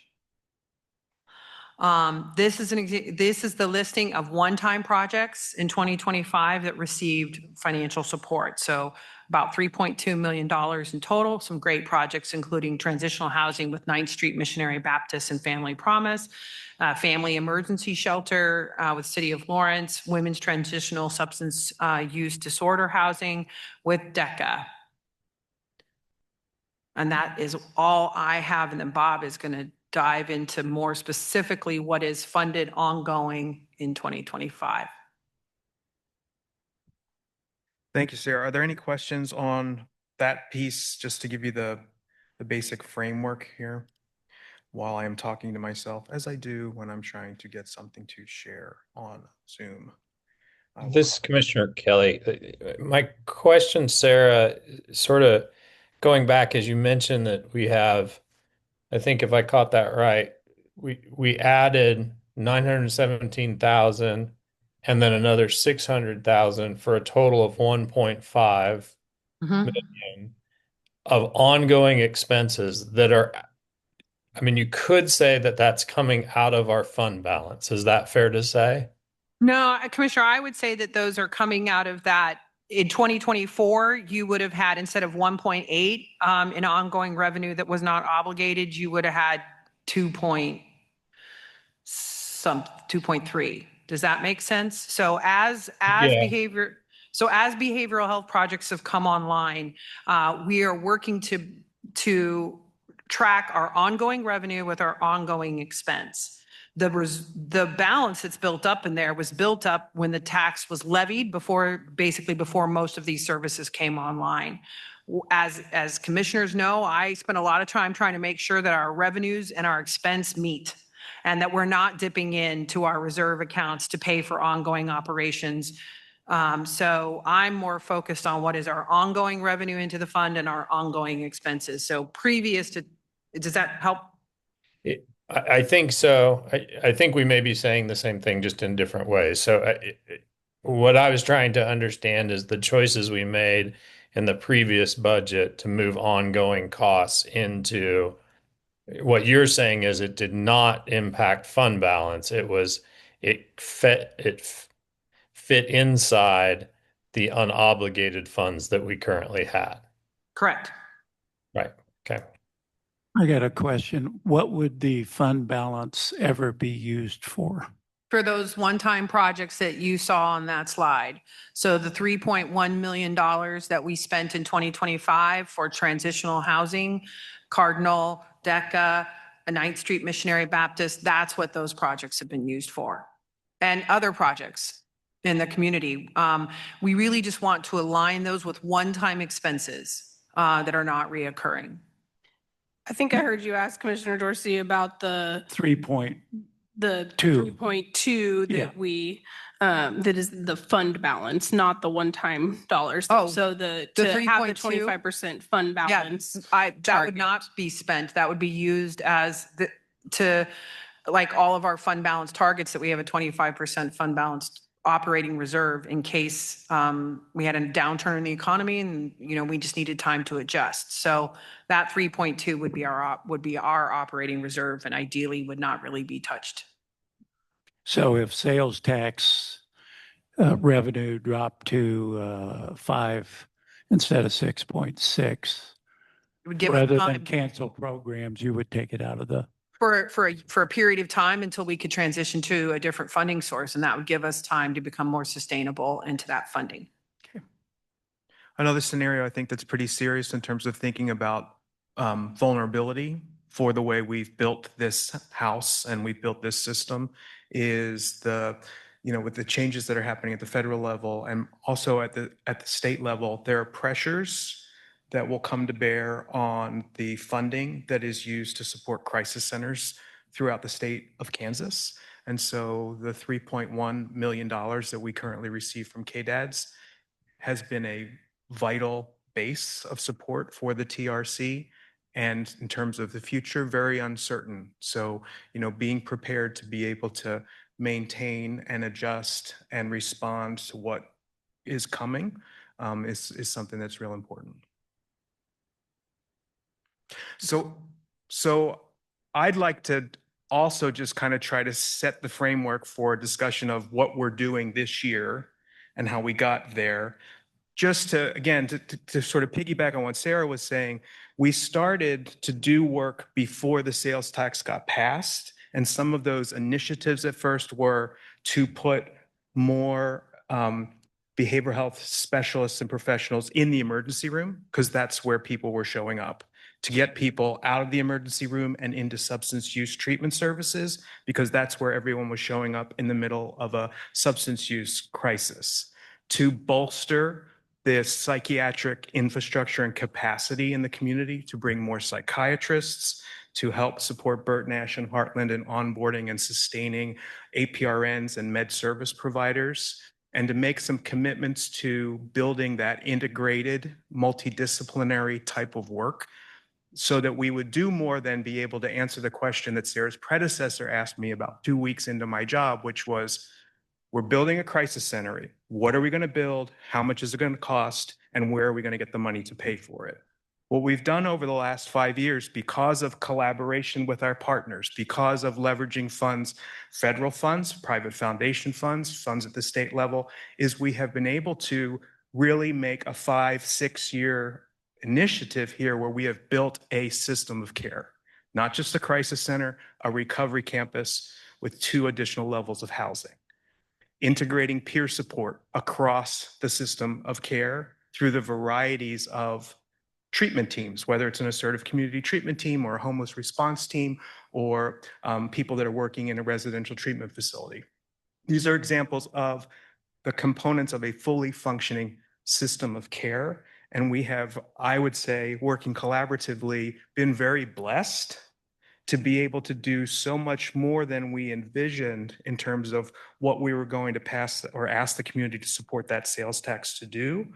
This is the listing of one-time projects in 2025 that received financial support. So about $3.2 million in total, some great projects, including transitional housing with 9th Street Missionary Baptist and Family Promise, family emergency shelter with City of Lawrence, women's transitional substance use disorder housing with DECA. And that is all I have. And then Bob is going to dive into more specifically what is funded ongoing in 2025. Thank you, Sarah. Are there any questions on that piece, just to give you the basic framework here while I am talking to myself, as I do when I'm trying to get something to share on Zoom? This is Commissioner Kelly. My question, Sarah, sort of going back, as you mentioned that we have, I think if I caught that right, we added 917,000 and then another 600,000 for a total of 1.5 million of ongoing expenses that are, I mean, you could say that that's coming out of our fund balance. Is that fair to say? No, Commissioner, I would say that those are coming out of that. In 2024, you would have had, instead of 1.8 in ongoing revenue that was not obligated, you would have had 2.3. Does that make sense? So as behavioral health projects have come online, we are working to track our ongoing revenue with our ongoing expense. The balance that's built up in there was built up when the tax was levied basically before most of these services came online. As commissioners know, I spend a lot of time trying to make sure that our revenues and our expense meet, and that we're not dipping into our reserve accounts to pay for ongoing operations. So I'm more focused on what is our ongoing revenue into the fund and our ongoing expenses. So does that help? I think so. I think we may be saying the same thing just in different ways. So what I was trying to understand is the choices we made in the previous budget to move ongoing costs into what you're saying is it did not impact fund balance. It fit inside the unobligated funds that we currently had. Correct. Right. Okay. I got a question. What would the fund balance ever be used for? For those one-time projects that you saw on that slide. So the $3.1 million that we spent in 2025 for transitional housing, Cardinal, DECA, 9th Street Missionary Baptist, that's what those projects have been used for. And other projects in the community. We really just want to align those with one-time expenses that are not reoccurring. I think I heard you ask Commissioner Dorsey about the 3.2 Yeah. that that is the fund balance, not the one-time dollars. Oh, so the to have the 3.2? 25% fund balance. That would target. not be spent. That would be used as like all of our fund balance targets, that we have a 25% fund balance operating reserve in case we had a downturn in the economy and, we just needed time to adjust. So that 3.2 would be our operating reserve, and ideally would not really be touched. So if sales tax revenue dropped to 5 instead of 6.6, It would give rather us than time cancel programs, you would take it out of the. for a period of time until we could transition to a different funding source, and that would give us time to become more sustainable into that funding. Another scenario I think that's pretty serious in terms of thinking about vulnerability for the way we've built this house and we've built this system is with the changes that are happening at the federal level and also at the state level, there are pressures that will come to bear on the funding that is used to support crisis centers throughout the state of Kansas. And so the $3.1 million that we currently receive from KDADS has been a vital base of support for the TRC. And in terms of the future, very uncertain. So, being prepared to be able to maintain and adjust and respond to what is coming is something that's real important. So I'd like to also just kind of try to set the framework for a discussion of what we're doing this year and how we got there. Just to, again, to sort of piggyback on what Sarah was saying, we started to do work before the sales tax got passed. And some of those initiatives at first were to put more behavioral health specialists and professionals in the emergency room, because that's where people were showing up, to get people out of the emergency room and into substance use treatment services, because that's where everyone was showing up in the middle of a substance use crisis, to bolster the psychiatric infrastructure and capacity in the community, to bring more psychiatrists, to help support Burt Nash and Heartland in onboarding and sustaining APRNs and med service providers, and to make some commitments to building that integrated, multidisciplinary type of work so that we would do more than be able to answer the question that Sarah's predecessor asked me about 2 weeks into my job, which was, we're building a crisis center. What are we going to build? How much is it going to cost? And where are we going to get the money to pay for it? What we've done over the last 5 years, because of collaboration with our partners, because of leveraging funds, federal funds, private foundation funds, funds at the state level, is we have been able to really make a 5-6 year initiative here where we have built a system of care, not just a crisis center, a recovery campus with 2 additional levels of housing, integrating peer support across the system of care through the varieties of treatment teams, whether it's an assertive community treatment team or a homeless response team or people that are working in a residential treatment facility. These are examples of the components of a fully functioning system of care. And we have, I would say, working collaboratively, been very blessed to be able to do so much more than we envisioned in terms of what we were going to pass or ask the community to support that sales tax to do,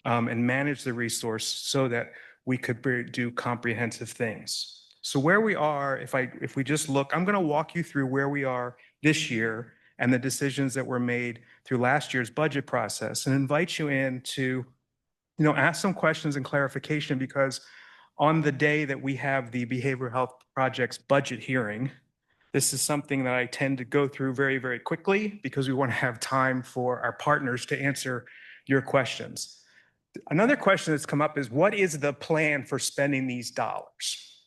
and manage the resource so that we could do comprehensive things. So where we are, if we just look, I'm going to walk you through where we are this year and the decisions that were made through last year's budget process, and invite you in to, ask some questions and clarification, because on the day that we have the behavioral health project's budget hearing, this is something that I tend to go through very, very quickly because we want to have time for our partners to answer your questions. Another question that's come up is, what is the plan for spending these dollars?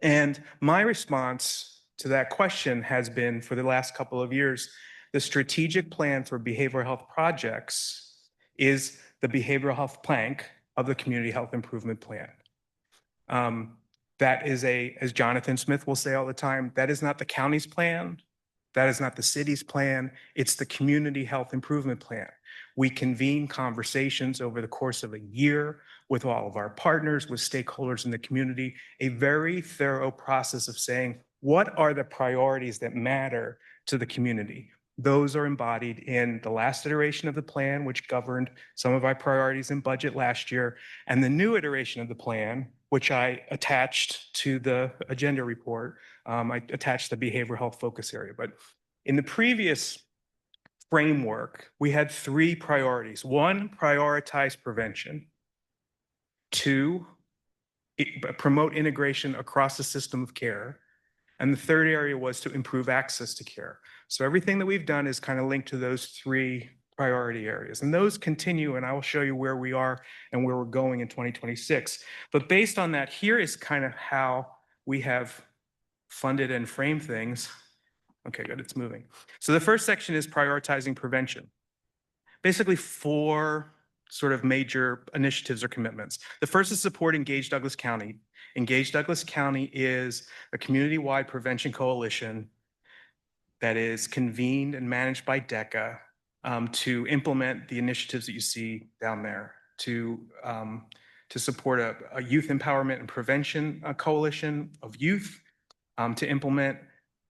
And my response to that question has been, for the last couple of years, the strategic plan for behavioral health projects is the behavioral health plank of the Community Health Improvement Plan. That is as Jonathan Smith will say all the time, that is not the county's plan. That is not the city's plan. It's the Community Health Improvement Plan. We convene conversations over the course of a year with all of our partners, with stakeholders in the community, a very thorough process of saying, what are the priorities that matter to the community? Those are embodied in the last iteration of the plan, which governed some of our priorities in budget last year, and the new iteration of the plan, which I attached to the agenda report. I attached the behavioral health focus area. But in the previous framework, we had 3 priorities. 1, prioritize prevention. 2, promote integration across the system of care. And the third area was to improve access to care. So everything that we've done is kind of linked to those 3 priority areas. And those continue, and I will show you where we are and where we're going in 2026. But based on that, here is kind of how we have funded and framed things. Okay, good, it's moving. So the first section is prioritizing prevention. Basically 4 sort of major initiatives or commitments. The first is support Engage Douglas County. Engage Douglas County is a community-wide prevention coalition that is convened and managed by DECA to implement the initiatives that you see down there, to support a youth empowerment and prevention coalition of youth, to implement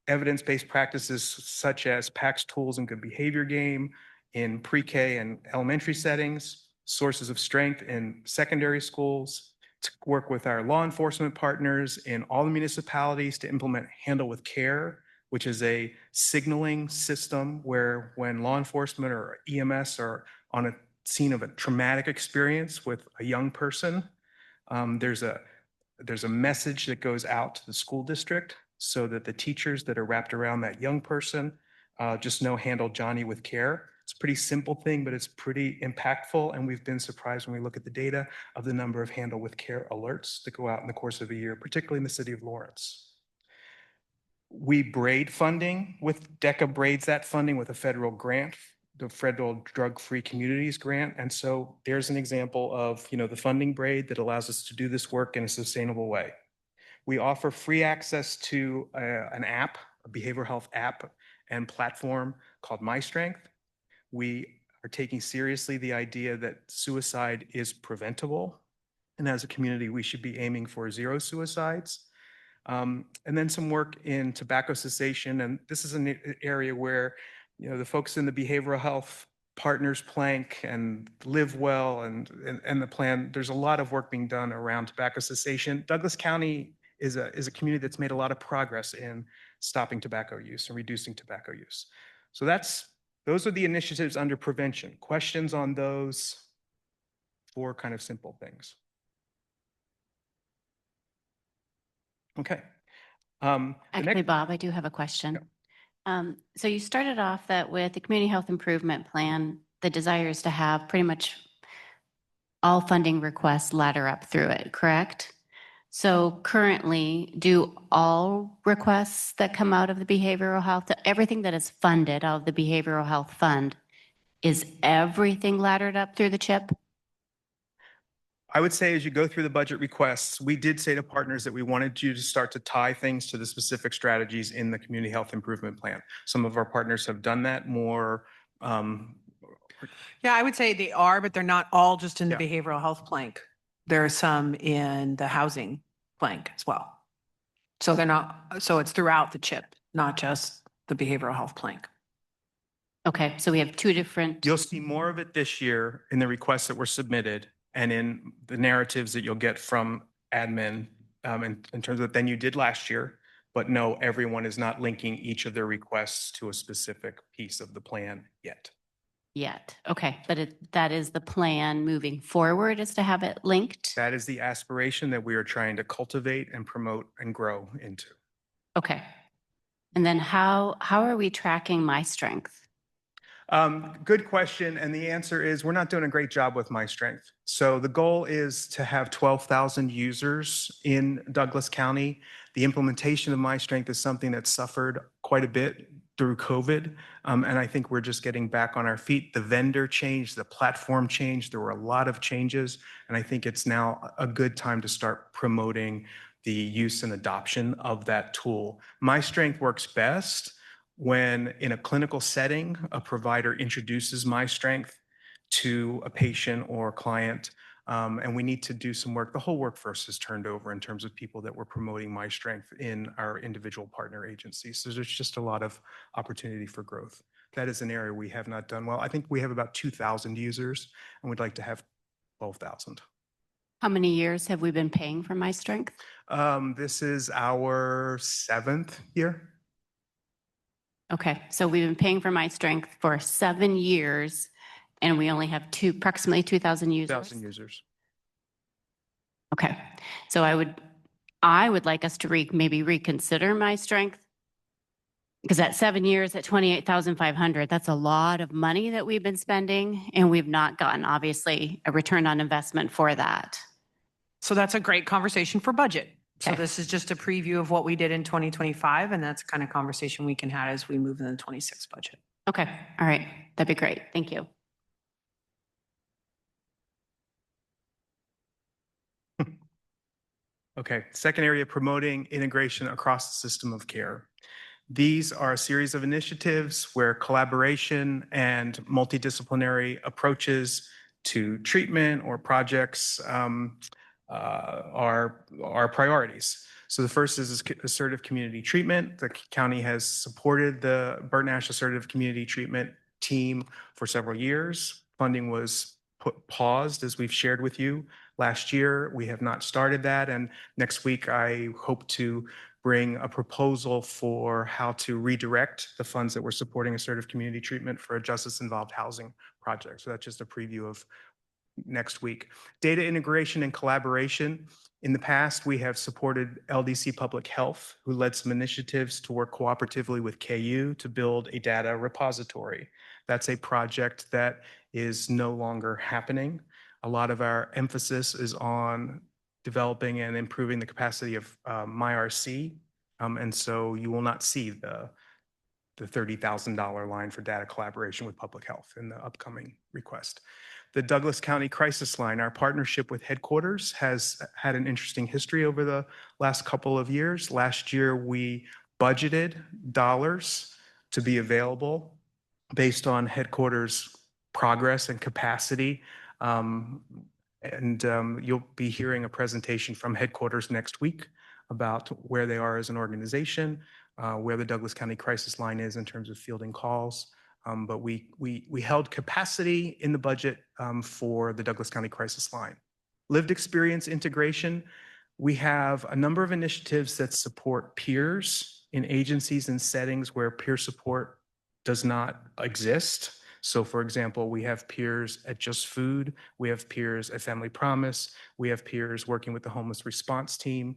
evidence-based practices such as PACS tools and good behavior game in pre-K and elementary settings, sources of strength in secondary schools, to work with our law enforcement partners in all the municipalities to implement Handle with Care, which is a signaling system where when law enforcement or EMS are on a scene of a traumatic experience with a young person, there's a message that goes out to the school district so that the teachers that are wrapped around that young person just know Handle Johnny with Care. It's a pretty simple thing, but it's pretty impactful. And we've been surprised when we look at the data of the number of Handle with Care alerts that go out in the course of a year, particularly in the city of Lawrence. We braid funding with DECA braids that funding with a federal grant, the Federal Drug-Free Communities Grant. And so there's an example of, the funding braid that allows us to do this work in a sustainable way. We offer free access to an app, a behavioral health app and platform called MyStrength. We are taking seriously the idea that suicide is preventable. And as a community, we should be aiming for 0 suicides. And then some work in tobacco cessation. And this is an area where, the folks in the behavioral health partners plank and Live Well and the plan, there's a lot of work being done around tobacco cessation. Douglas County is a community that's made a lot of progress in stopping tobacco use and reducing tobacco use. So those are the initiatives under prevention. Questions on those 4 kind of simple things? Okay. Actually, Bob, I do have a question. So you started off that with the Community Health Improvement Plan, the desire is to have pretty much all funding requests ladder up through it, correct? So currently, do all requests that come out of the behavioral health, everything that is funded out of the behavioral health fund, is everything laddered up through the CHIP? I would say as you go through the budget requests, we did say to partners that we wanted you to start to tie things to the specific strategies in the community health improvement plan. Some of our partners have done that more. Yeah, I would say they are, but they're not all just in the Yeah. behavioral health plank. There are some in the housing plank as well. So they're not, so it's throughout the CHIP, not just the behavioral health plank. Okay, so we have two different. You'll see more of it this year in the requests that were submitted and in the narratives that you'll get from admin in terms of than you did last year. But no, everyone is not linking each of their requests to a specific piece of the plan yet. Yet. Okay, but that is the plan moving forward, is to have it linked? That is the aspiration that we are trying to cultivate and promote and grow into. Okay. And then how are we tracking My Strength? Good question. And the answer is we're not doing a great job with My Strength. So the goal is to have 12,000 users in Douglas County. The implementation of My Strength is something that suffered quite a bit through COVID. And I think we're just getting back on our feet. The vendor changed, the platform changed. There were a lot of changes. And I think it's now a good time to start promoting the use and adoption of that tool. My Strength works best when in a clinical setting, a provider introduces My Strength to a patient or client. And we need to do some work. The whole workforce has turned over in terms of people that were promoting My Strength in our individual partner agencies. So there's just a lot of opportunity for growth. That is an area we have not done well. I think we have about 2,000 users and we'd like to have 12,000. How many years have we been paying for My Strength? This is our 7th year. Okay, so we've been paying for My Strength for 7 years, and we only have approximately 2,000 users. 2,000 users. Okay, so I would like us to maybe reconsider My Strength, because at 7 years at 28,500, that's a lot of money that we've been spending, and we've not gotten obviously a return on investment for that. So that's a great conversation for budget. So Okay. this is just a preview of what we did in 2025, and that's the kind of conversation we can have as we move into the 26 budget. Okay, all right, that'd be great. Thank you. Okay, second area, promoting integration across the system of care. These are a series of initiatives where collaboration and multidisciplinary approaches to treatment or projects are priorities. So the first is assertive community treatment. The county has supported the Burton Ash Assertive Community Treatment team for several years. Funding was paused, as we've shared with you last year. We have not started that. And next week, I hope to bring a proposal for how to redirect the funds that we're supporting assertive community treatment for a justice-involved housing project. So that's just a preview of next week. Data integration and collaboration. In the past, we have supported LDC Public Health, who led some initiatives to work cooperatively with KU to build a data repository. That's a project that is no longer happening. A lot of our emphasis is on developing and improving the capacity of MyRC. And so you will not see the $30,000 line for data collaboration with public health in the upcoming request. The Douglas County Crisis Line, our partnership with Headquarters, has had an interesting history over the last couple of years. Last year, we budgeted dollars to be available based on Headquarters' progress and capacity. You'll be hearing a presentation from Headquarters next week about where they are as an organization, where the Douglas County Crisis Line is in terms of fielding calls. But we held capacity in the budget for the Douglas County Crisis Line. Lived experience integration. We have a number of initiatives that support peers in agencies and settings where peer support does not exist. So for example, we have peers at Just Food, we have peers at Family Promise, we have peers working with the homeless response team.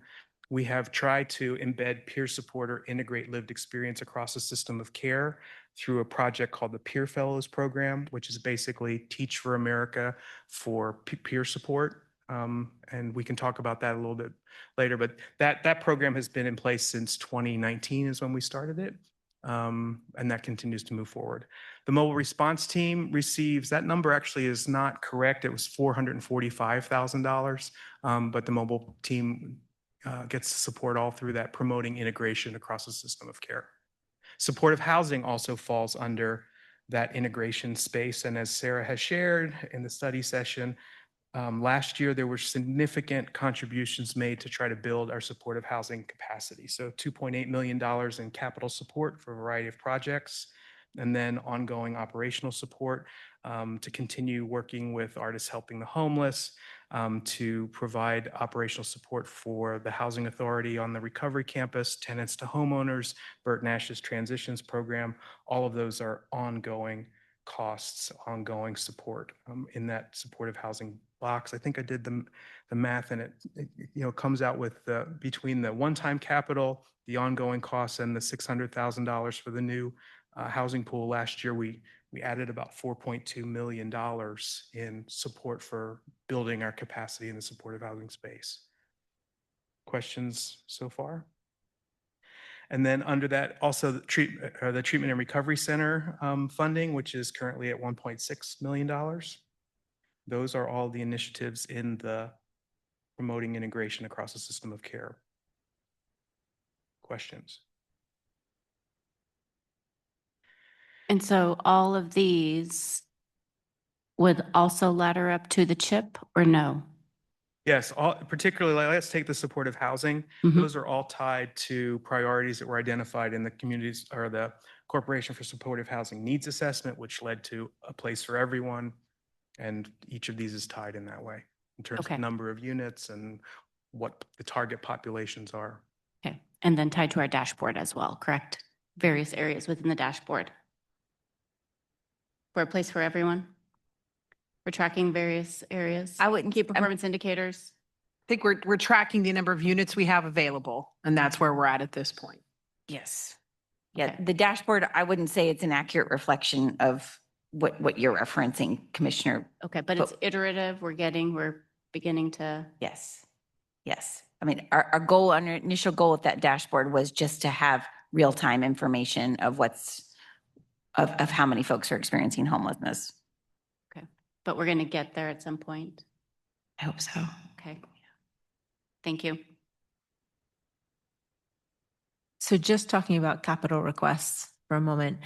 We have tried to embed peer support or integrate lived experience across a system of care through a project called the Peer Fellows Program, which is basically Teach for America for peer support. And we can talk about that a little bit later, but that program has been in place since 2019 is when we started it. And that continues to move forward. The mobile response team receives, that number actually is not correct. It was $445,000. But the mobile team gets support all through that, promoting integration across the system of care. Supportive housing also falls under that integration space. And as Sarah has shared in the study session, last year there were significant contributions made to try to build our supportive housing capacity. So $2.8 million in capital support for a variety of projects, and then ongoing operational support to continue working with Artists Helping the Homeless, to provide operational support for the Housing Authority on the Recovery Campus, Tenants to Homeowners, Bert Nash's Transitions Program. All of those are ongoing costs, ongoing support in that supportive housing box. I think I did the math, and it comes out with between the one-time capital, the ongoing costs, and the $600,000 for the new housing pool. Last year, we added about $4.2 million in support for building our capacity in the supportive housing space. Questions so far? And then under that, also the Treatment and Recovery Center funding, which is currently at $1.6 million. Those are all the initiatives in the promoting integration across the system of care. Questions? And so all of these would also ladder up to the CHIP or no? Yes, particularly, let's take the supportive housing. Mhm. Those are all tied to priorities that were identified in the communities or the Corporation for Supportive Housing Needs Assessment, which led to A Place for Everyone. And each of these is tied in that way in terms Okay. of number of units and what the target populations are. Okay. And then tied to our dashboard as well, correct? Various areas within the dashboard. For A Place for Everyone? We're tracking various areas. I wouldn't Key keep, performance indicators. I think we're tracking the number of units we have available, and that's where we're at this point. yes. Yeah, Okay. the dashboard, I wouldn't say it's an accurate reflection of what you're referencing, Commissioner. Okay, but it's iterative. We're beginning to. Yes. Yes. I mean, our goal, our initial goal with that dashboard was just to have real-time information of of how many folks are experiencing homelessness. Okay, but we're going to get there at some point. I hope so. Okay. Thank you. So just talking about capital requests for a moment,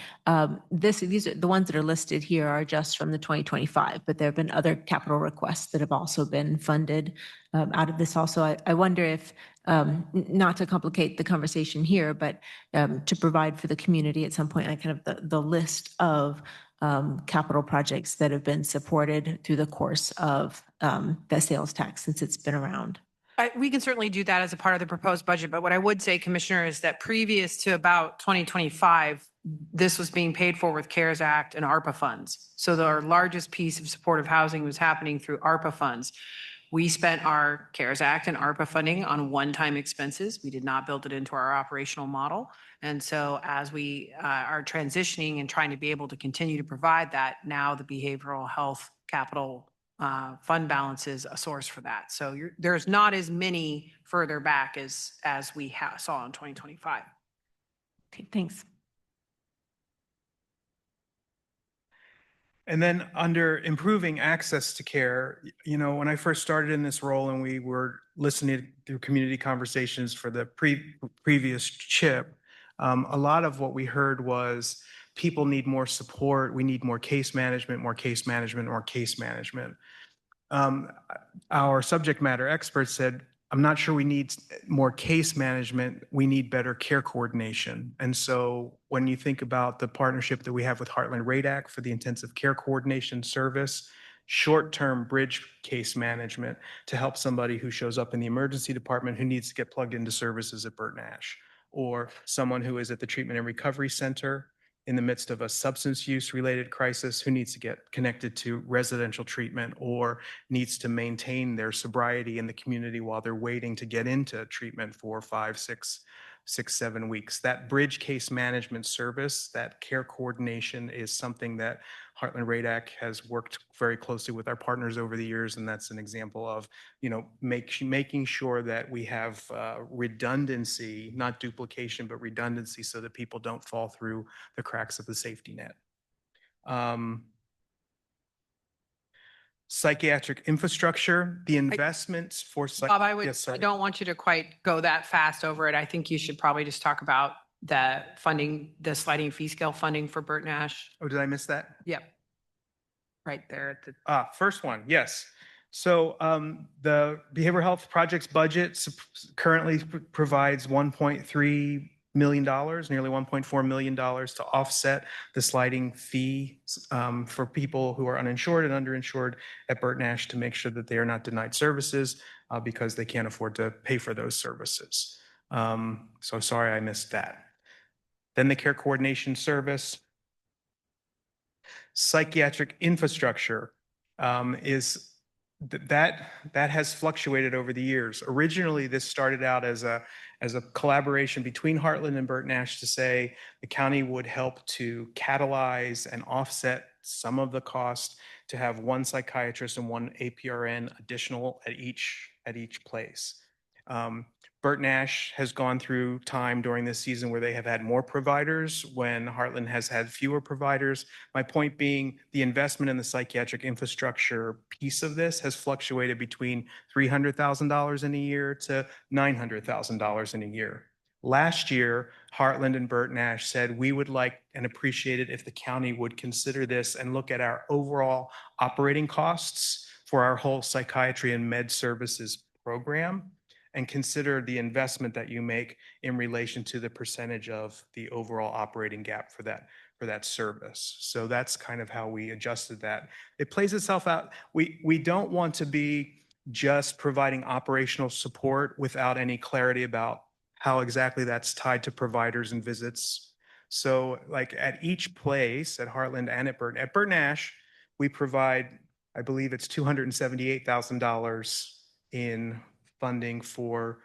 these are the ones that are listed here are just from the 2025, but there have been other capital requests that have also been funded out of this also. I wonder if, not to complicate the conversation here, but to provide for the community at some point, like kind of the list of capital projects that have been supported through the course of the sales tax since it's been around. We can certainly do that as a part of the proposed budget, but what I would say, Commissioner, is that previous to about 2025, this was being paid for with CARES Act and ARPA funds. So our largest piece of supportive housing was happening through ARPA funds. We spent our CARES Act and ARPA funding on one-time expenses. We did not build it into our operational model. And so as we are transitioning and trying to be able to continue to provide that, now the behavioral health capital fund balance is a source for that. So there's not as many further back as we saw in 2025. Okay, thanks. And then under improving access to care, when I first started in this role and we were listening through community conversations for the previous CHIP, a lot of what we heard was people need more support. We need more case management, more case management, more case management. Our subject matter expert said, I'm not sure we need more case management. We need better care coordination. And so when you think about the partnership that we have with Heartland Radac for the intensive care coordination service, short-term bridge case management to help somebody who shows up in the emergency department who needs to get plugged into services at Bert Nash, or someone who is at the Treatment and Recovery Center in the midst of a substance use related crisis who needs to get connected to residential treatment or needs to maintain their sobriety in the community while they're waiting to get into treatment for 5, 6, 7 weeks. That bridge case management service, that care coordination is something that Heartland Radac has worked very closely with our partners over the years, and that's an example of, making sure that we have redundancy, not duplication, but redundancy so that people don't fall through the cracks of the safety net. Psychiatric infrastructure, the investments for. Bob, Yes, I sorry. don't want you to quite go that fast over it. I think you should probably just talk about the funding, the sliding fee scale funding for Bert Nash. Oh, did I miss that? Yep. Right there at the. First one, yes. So the behavioral health projects budget currently provides $1.3 million, nearly $1.4 million to offset the sliding fee for people who are uninsured and underinsured at Bert Nash to make sure that they are not denied services because they can't afford to pay for those services. So sorry I missed that. Then the care coordination service. Psychiatric infrastructure is that has fluctuated over the years. Originally, this started out as a collaboration between Heartland and Bert Nash to say the county would help to catalyze and offset some of the cost to have one psychiatrist and one APRN additional at each place. Bert Nash has gone through time during this season where they have had more providers when Heartland has had fewer providers. My point being the investment in the psychiatric infrastructure piece of this has fluctuated between $300,000 in a year to $900,000 in a year. Last year, Heartland and Bert Nash said we would like and appreciate it if the county would consider this and look at our overall operating costs for our whole psychiatry and med services program, and consider the investment that you make in relation to the percentage of the overall operating gap for that service. So that's kind of how we adjusted that. It plays itself out. We don't want to be just providing operational support without any clarity about how exactly that's tied to providers and visits. So like at each place, at Heartland and at Bert Nash, we provide, I believe it's $278,000 in funding for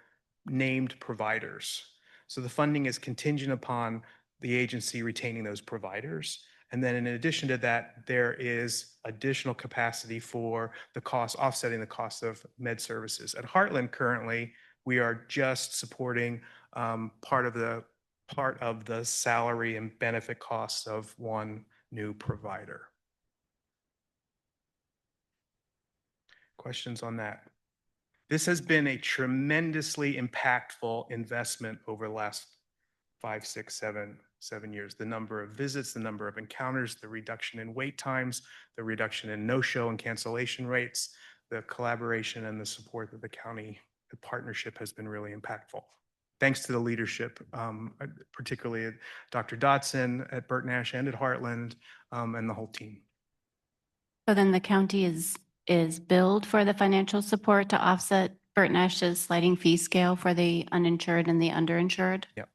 named providers. So the funding is contingent upon the agency retaining those providers. And then in addition to that, there is additional capacity for the cost, offsetting the cost of med services. At Heartland currently, we are just supporting part of the salary and benefit costs of one new provider. Questions on that? This has been a tremendously impactful investment over the last 5, 6, 7 years. The number of visits, the number of encounters, the reduction in wait times, the reduction in no-show and cancellation rates, the collaboration and the support of the county, the partnership has been really impactful. Thanks to the leadership, particularly Dr. Dotson at Bert Nash and at Heartland, and the whole team. So then the county is billed for the financial support to offset Bert Nash's sliding fee scale for the uninsured and the underinsured? Yep.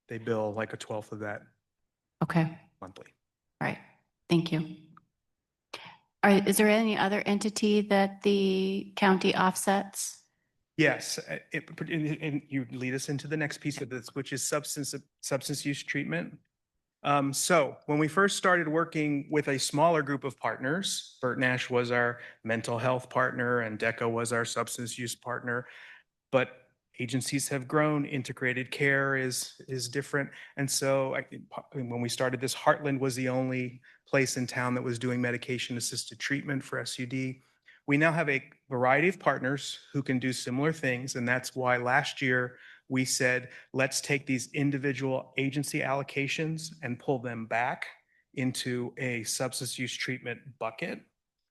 They bill like a 1/12 of that Okay, monthly. all right. Thank you. Is there any other entity that the county offsets? Yes, and you lead us into the next piece of this, which is substance use treatment. So when we first started working with a smaller group of partners, Bert Nash was our mental health partner and DECA was our substance use partner, but agencies have grown, integrated care is different. And so when we started this, Heartland was the only place in town that was doing medication-assisted treatment for SUD. We now have a variety of partners who can do similar things, and that's why last year we said, let's take these individual agency allocations and pull them back into a substance use treatment bucket,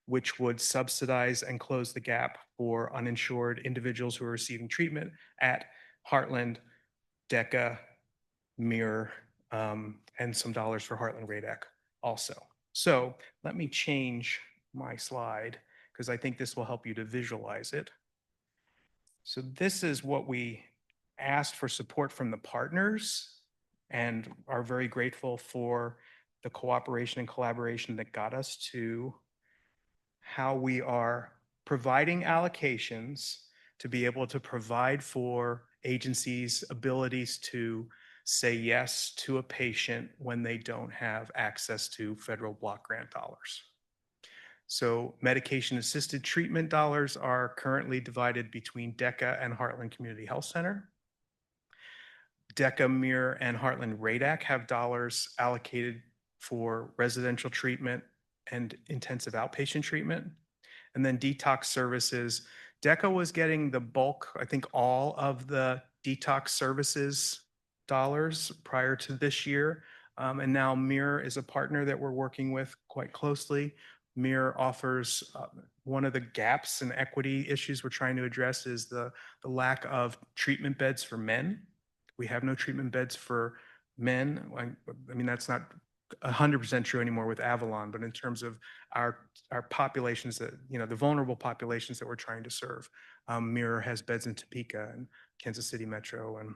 which would subsidize and close the gap for uninsured individuals who are receiving treatment at Heartland, DECA, Mirror, and some dollars for Heartland Radac also. So let me change my slide because I think this will help you to visualize it. So this is what we asked for support from the partners and are very grateful for the cooperation and collaboration that got us to how we are providing allocations to be able to provide for agencies' abilities to say yes to a patient when they don't have access to federal block grant dollars. So medication-assisted treatment dollars are currently divided between DECA and Heartland Community Health Center. DECA, MIR, and Heartland RADAC have dollars allocated for residential treatment and intensive outpatient treatment. And then detox services, DECA was getting the bulk, I think all of the detox services dollars prior to this year. And now MIR is a partner that we're working with quite closely. MIR offers one of the gaps and equity issues we're trying to address is the lack of treatment beds for men. We have no treatment beds for men. I mean, that's not 100% true anymore with Avalon, but in terms of our populations that, the vulnerable populations that we're trying to serve, MIR has beds in Topeka and Kansas City Metro. And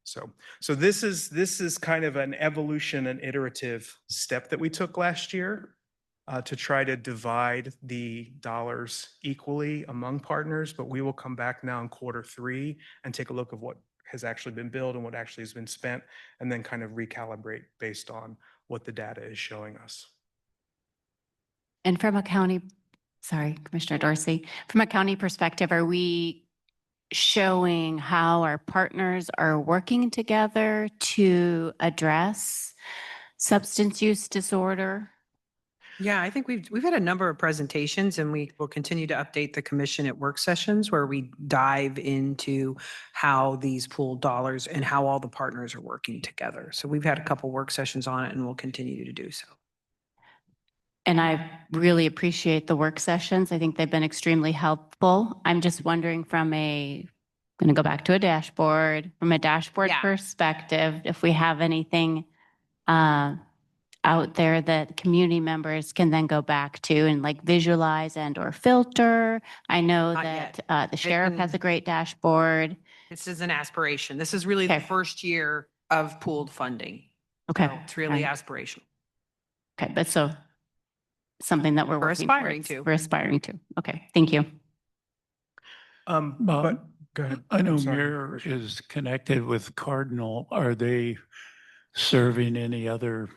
so this is kind of an evolution, an iterative step that we took last year to try to divide the dollars equally among partners, but we will come back now in Q3 and take a look at what has actually been billed and what actually has been spent, and then kind of recalibrate based on what the data is showing us. And from a county, sorry, Commissioner Dorsey, from a county perspective, are we showing how our partners are working together to address substance use disorder? Yeah, I think we've had a number of presentations, and we will continue to update the commission at work sessions where we dive into how these pooled dollars and how all the partners are working together. So we've had a couple work sessions on it, and we'll continue to do so. And I really appreciate the work sessions. I think they've been extremely helpful. I'm just wondering I'm going to go back to a dashboard, from a dashboard perspective, if we have anything out there that community members can then go back to and like visualize and or filter. I know Not that the sheriff has a great dashboard. This is an aspiration. This is really the first year of pooled funding. Okay. So it's really aspirational. Okay, but so something that we're working aspiring towards. to. We're aspiring to. Okay, thank you. But go ahead. I know I'm sorry. MIR is connected with Cardinal. Are they serving any other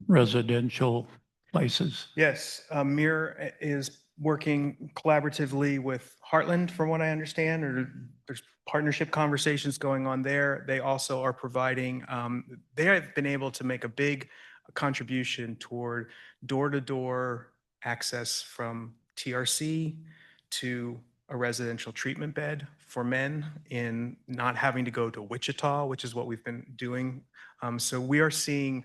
residential places? Yes, MIR is working collaboratively with Heartland, from what I understand, or there's partnership conversations going on there. They also are providing, they have been able to make a big contribution toward door-to-door access from TRC to a residential treatment bed for men in not having to go to Wichita, which is what we've been doing. So we are seeing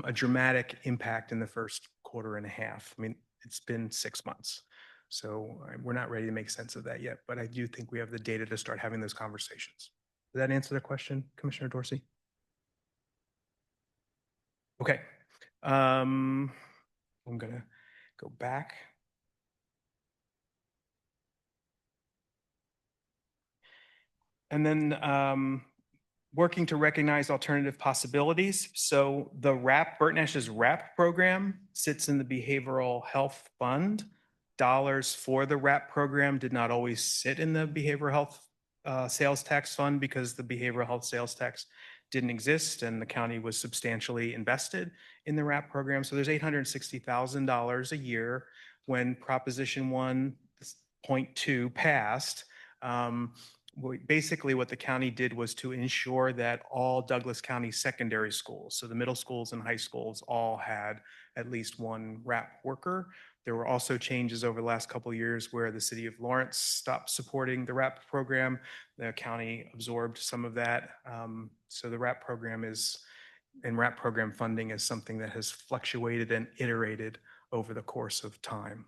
a dramatic impact in the first quarter and a half. I mean, it's been 6 months. So we're not ready to make sense of that yet, but I do think we have the data to start having those conversations. Did that answer the question, Commissioner Dorsey? Okay. I'm going to go back. And then working to recognize alternative possibilities. So the Burt Nash's RAP program sits in the Behavioral Health Fund. Dollars for the RAP program did not always sit in the Behavioral Health Sales Tax Fund because the Behavioral Health Sales Tax didn't exist and the county was substantially invested in the RAP program. So there's $860,000 a year. When Proposition 1.2 passed, basically what the county did was to ensure that all Douglas County secondary schools, so the middle schools and high schools, all had at least one RAP worker. There were also changes over the last couple of years where the city of Lawrence stopped supporting the RAP program. The county absorbed some of that. So the RAP program and RAP program funding is something that has fluctuated and iterated over the course of time.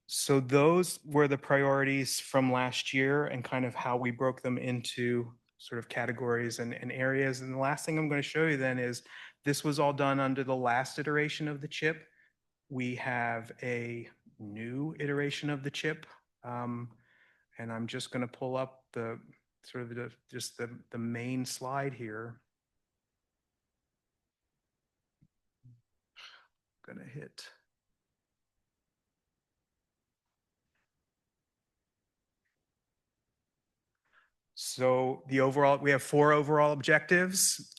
So those were the priorities from last year and kind of how we broke them into sort of categories and areas. And the last thing I'm going to show you then is this was all done under the last iteration of the CHIP. We have a new iteration of the CHIP. And I'm just going to pull up the sort of the main slide here. I'm going to hit. So the overall, we have 4 overall objectives.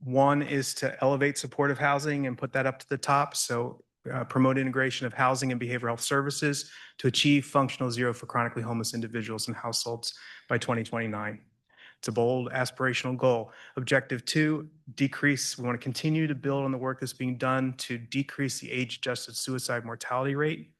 One is to elevate supportive housing and put that up to the top. So promote integration of housing and behavioral health services to achieve functional zero for chronically homeless individuals and households by 2029. It's a bold aspirational goal. Objective 2, decrease. We want to continue to build on the work that's being done to decrease the age-adjusted suicide mortality rate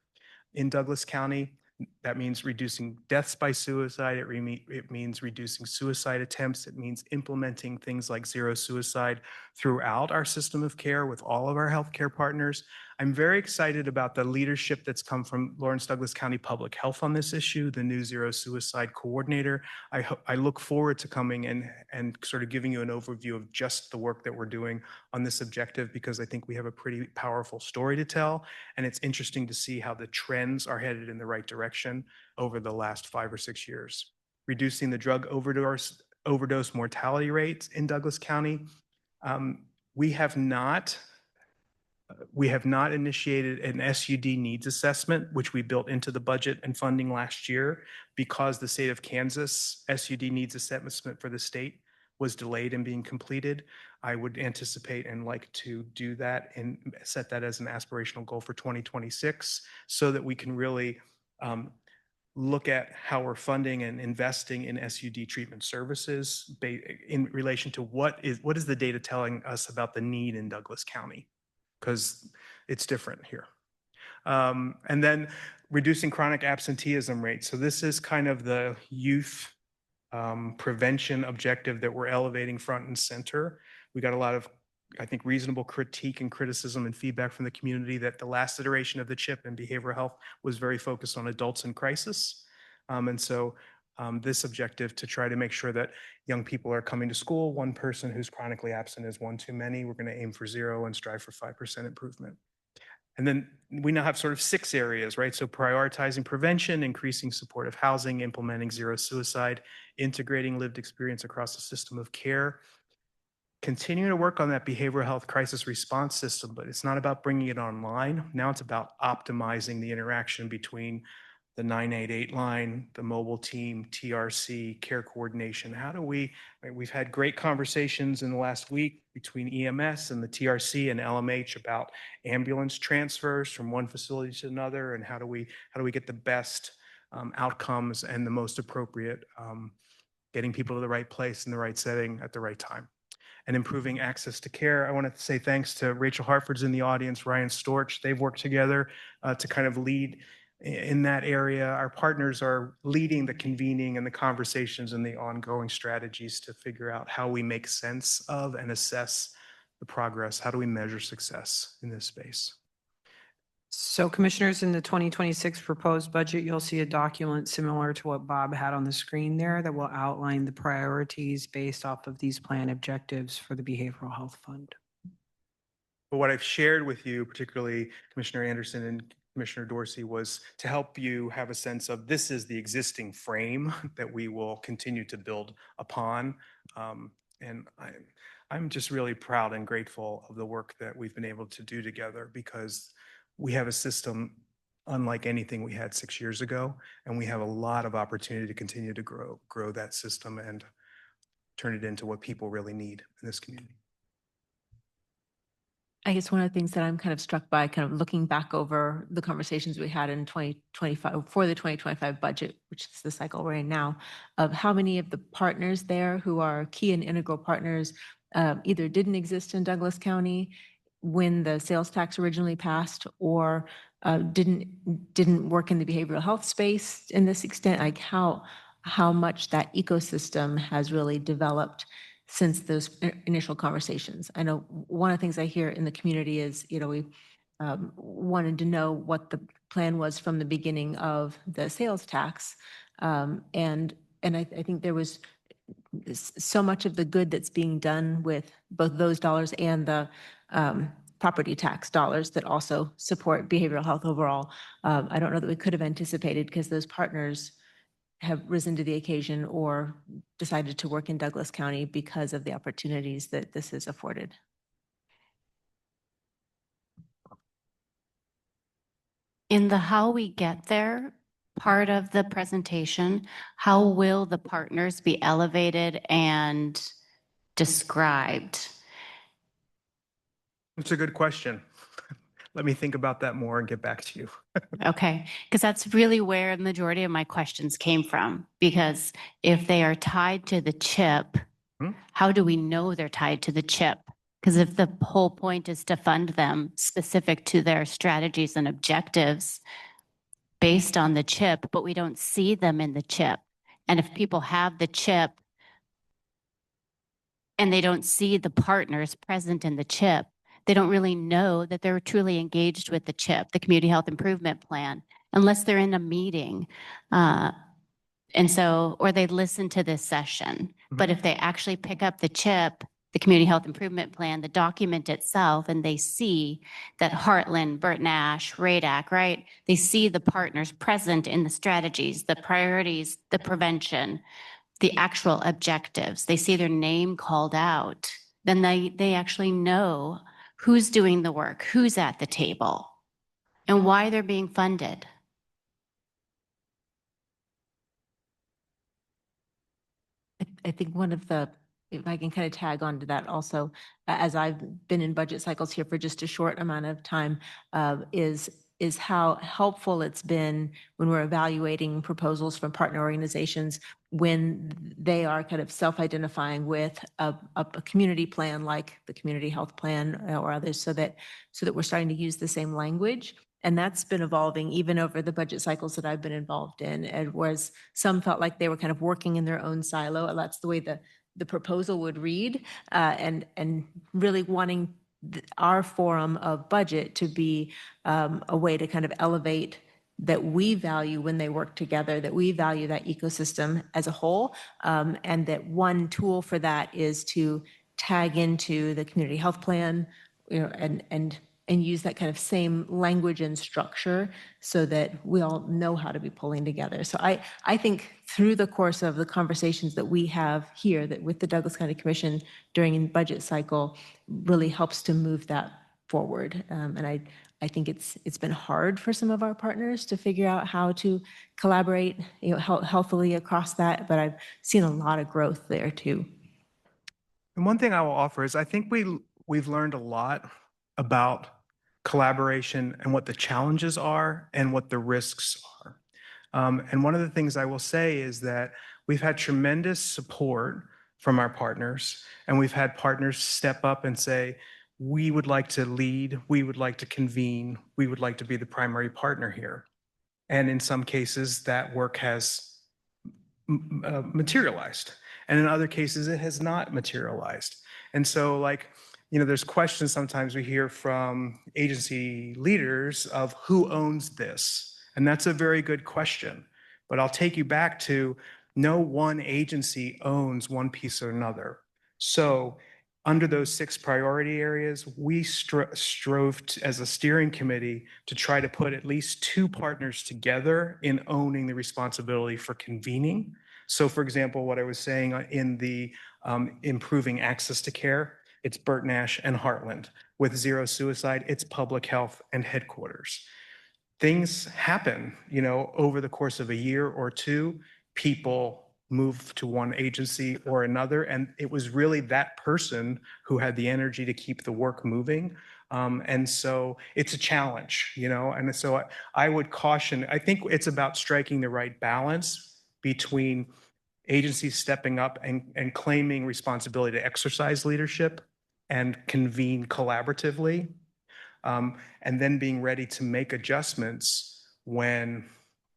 in Douglas County. That means reducing deaths by suicide. It means reducing suicide attempts. It means implementing things like zero suicide throughout our system of care with all of our healthcare partners. I'm very excited about the leadership that's come from Lawrence Douglas County Public Health on this issue, the new zero suicide coordinator. I look forward to coming and sort of giving you an overview of just the work that we're doing on this objective, because I think we have a pretty powerful story to tell. And it's interesting to see how the trends are headed in the right direction over the last 5 or 6 years. Reducing the drug overdose mortality rates in Douglas County. We have not initiated an SUD needs assessment, which we built into the budget and funding last year, because the state of Kansas SUD needs assessment for the state was delayed in being completed. I would anticipate and like to do that and set that as an aspirational goal for 2026, so that we can really look at how we're funding and investing in SUD treatment services in relation to what is the data telling us about the need in Douglas County, because it's different here. And then reducing chronic absenteeism rates. So this is kind of the youth prevention objective that we're elevating front and center. We got a lot of, I think, reasonable critique and criticism and feedback from the community that the last iteration of the CHIP in behavioral health was very focused on adults in crisis. And so this objective to try to make sure that young people are coming to school, one person who's chronically absent is one too many. We're going to aim for 0 and strive for 5% improvement. And then we now have sort of 6 areas, right? So prioritizing prevention, increasing supportive housing, implementing zero suicide, integrating lived experience across the system of care, continuing to work on that behavioral health crisis response system, but it's not about bringing it online. Now it's about optimizing the interaction between the 988 line, the mobile team, TRC, care coordination. How do we've had great conversations in the last week between EMS and the TRC and LMH about ambulance transfers from one facility to another, and how do we get the best outcomes and the most appropriate, getting people to the right place in the right setting at the right time. And improving access to care. I want to say thanks to Rachel Hartford's in the audience, Ryan Storch. They've worked together to kind of lead in that area. Our partners are leading the convening and the conversations and the ongoing strategies to figure out how we make sense of and assess the progress. How do we measure success in this space? So commissioners, in the 2026 proposed budget, you'll see a document similar to what Bob had on the screen there that will outline the priorities based off of these plan objectives for the Behavioral Health Fund. But what I've shared with you, particularly Commissioner Anderson and Commissioner Dorsey, was to help you have a sense of this is the existing frame that we will continue to build upon. And I'm just really proud and grateful of the work that we've been able to do together, because we have a system unlike anything we had 6 years ago, and we have a lot of opportunity to continue to grow that system and turn it into what people really need in this community. I guess one of the things that I'm kind of struck by, kind of looking back over the conversations we had in 2025 for the 2025 budget, which is the cycle we're in now, of how many of the partners there who are key and integral partners either didn't exist in Douglas County when the sales tax originally passed, or didn't work in the behavioral health space in this extent, like how much that ecosystem has really developed since those initial conversations. I know one of the things I hear in the community is, we wanted to know what the plan was from the beginning of the sales tax. And I think there was so much of the good that's being done with both those dollars and the property tax dollars that also support behavioral health overall. I don't know that we could have anticipated, because those partners have risen to the occasion or decided to work in Douglas County because of the opportunities that this has afforded. In the how we get there, part of the presentation, how will the partners be elevated and described? It's a good question. Let me think about that more and get back to you. Okay, because that's really where the majority of my questions came from. Because if they are tied to the chip, Hmm? how do we know they're tied to the chip? Because if the whole point is to fund them specific to their strategies and objectives based on the chip, but we don't see them in the chip. And if people have the chip and they don't see the partners present in the chip, they don't really know that they're truly engaged with the chip, the community health improvement plan, unless they're in a meeting. And so, or they listen to this session. But if they actually pick up the chip, the community health improvement plan, the document itself, and they see that Heartland, Burton Ash, RADAC, right? They see the partners present in the strategies, the priorities, the prevention, the actual objectives. They see their name called out. Then they actually know who's doing the work, who's at the table, and why they're being funded. I think one of the, if I can kind of tag on to that also, as I've been in budget cycles here for just a short amount of time, is how helpful it's been when we're evaluating proposals from partner organizations when they are kind of self-identifying with a community plan like the community health plan or others, so that we're starting to use the same language. And that's been evolving even over the budget cycles that I've been involved in. And whereas some felt like they were kind of working in their own silo, and that's the way the proposal would read, and really wanting our forum of budget to be a way to kind of elevate that we value when they work together, that we value that ecosystem as a whole, and that one tool for that is to tag into the community health plan, and use that kind of same language and structure so that we all know how to be pulling together. So I think through the course of the conversations that we have here that with the Douglas County Commission during the budget cycle really helps to move that forward. And I think it's been hard for some of our partners to figure out how to collaborate, healthily across that, but I've seen a lot of growth there too. And one thing I will offer is I think we've learned a lot about collaboration and what the challenges are and what the risks are. And one of the things I will say is that we've had tremendous support from our partners, and we've had partners step up and say, we would like to lead, we would like to convene, we would like to be the primary partner here. And in some cases, that work has materialized. And in other cases, it has not materialized. And so there's questions sometimes we hear from agency leaders of who owns this. And that's a very good question. But I'll take you back to no one agency owns one piece or another. So under those 6 priority areas, we strove as a steering committee to try to put at least 2 partners together in owning the responsibility for convening. So for example, what I was saying in the improving access to care, it's Burton Ash and Heartland. With zero suicide, it's public health and headquarters. Things happen, over the course of a year or 2, people move to one agency or another, and it was really that person who had the energy to keep the work moving. And so it's a challenge, and so I would caution, I think it's about striking the right balance between agencies stepping up and claiming responsibility to exercise leadership and convene collaboratively, and then being ready to make adjustments when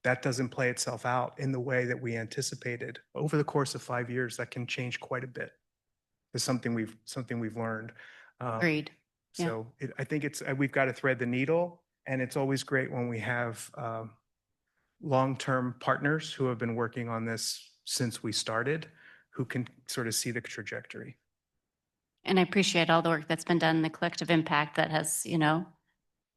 that doesn't play itself out in the way that we anticipated. Over the course of 5 years, that can change quite a bit. It's something we've learned. Agreed. Yeah. So I think we've got to thread the needle, and it's always great when we have long-term partners who have been working on this since we started, who can sort of see the trajectory. And I appreciate all the work that's been done, the collective impact that has,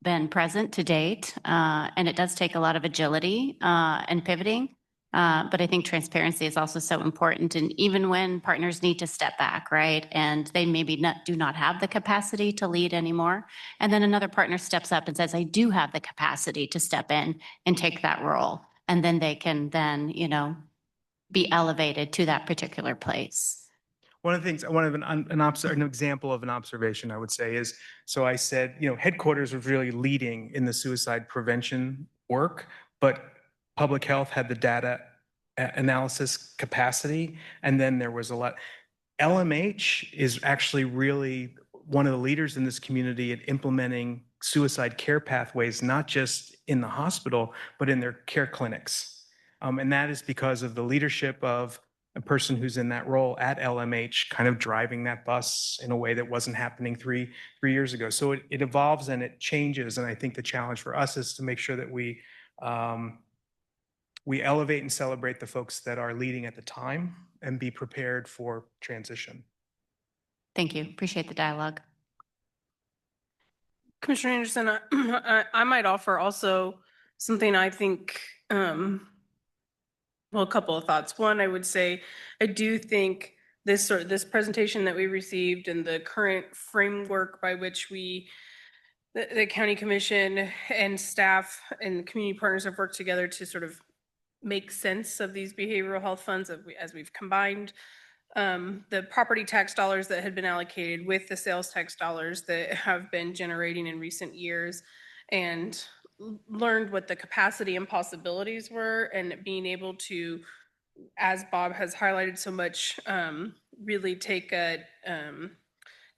been present to date. And it does take a lot of agility and pivoting. But I think transparency is also so important. And even when partners need to step back, right? And they maybe do not have the capacity to lead anymore. And then another partner steps up and says, I do have the capacity to step in and take that role. and then they can then, be elevated to that particular place. One of the things, an example of an observation I would say is, so I said, headquarters was really leading in the suicide prevention work, but public health had the data analysis capacity, and then there was a lot. LMH is actually really one of the leaders in this community at implementing suicide care pathways, not just in the hospital, but in their care clinics. And that is because of the leadership of a person who's in that role at LMH, kind of driving that bus in a way that wasn't happening three years ago. So it evolves and it changes. And I think the challenge for us is to make sure that we elevate and celebrate the folks that are leading at the time and be prepared for transition. Thank you. Appreciate the dialogue. Commissioner Anderson, I might offer also something I think, well, a couple of thoughts. One, I would say, I do think this presentation that we received and the current framework by which the county commission and staff and community partners have worked together to sort of make sense of these behavioral health funds as we've combined the property tax dollars that had been allocated with the sales tax dollars that have been generating in recent years, and learned what the capacity and possibilities were, and being able to, as Bob has highlighted so much, really take a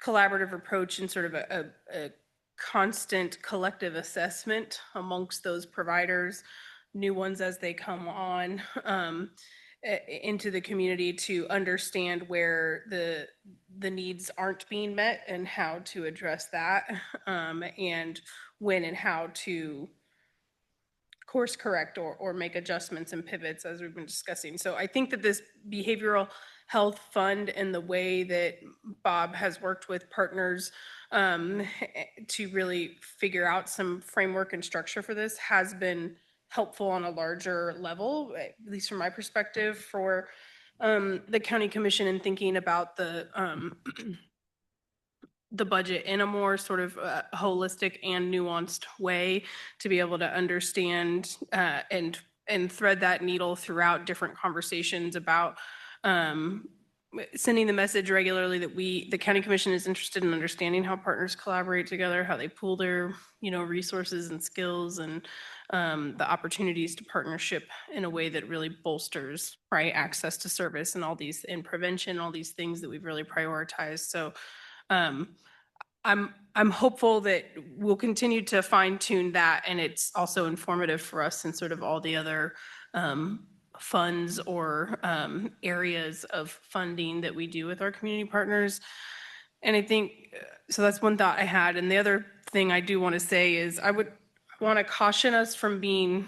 collaborative approach and sort of a constant collective assessment amongst those providers, new ones as they come on, into the community, to understand where the needs aren't being met and how to address that, and when and how to course correct or make adjustments and pivots, as we've been discussing. So I think that this behavioral health fund and the way that Bob has worked with partners to really figure out some framework and structure for this has been helpful on a larger level, at least from my perspective, for the county commission in thinking about the budget in a more sort of holistic and nuanced way, to be able to understand and thread that needle throughout different conversations about sending the message regularly that the county commission is interested in understanding how partners collaborate together, how they pool their resources and skills, and the opportunities to partnership in a way that really bolsters access to service and all these, and prevention, all these things that we've really prioritized. So I'm hopeful that we'll continue to fine tune that, and it's also informative for us in sort of all the other funds or areas of funding that we do with our community partners. And I think, so that's one thought I had. And the other thing I do want to say is I would want to caution us from being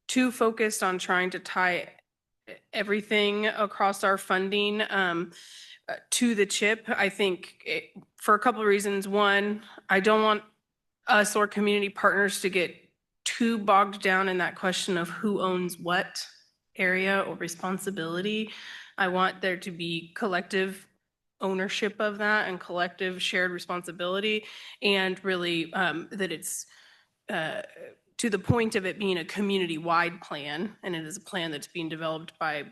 too focused on trying to tie everything across our funding to the CHIP. I think for a couple of reasons. One, I don't want us or community partners to get too bogged down in that question of who owns what area or responsibility. I want there to be collective ownership of that and collective shared responsibility, and really that it's to the point of it being a community-wide plan, and it is a plan that's being developed by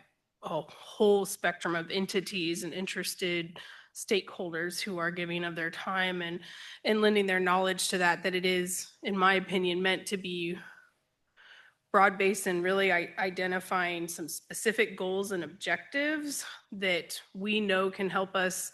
a whole spectrum of entities and interested stakeholders who are giving of their time and lending their knowledge to that it is, in my opinion, meant to be broad-based and really identifying some specific goals and objectives that we know can help us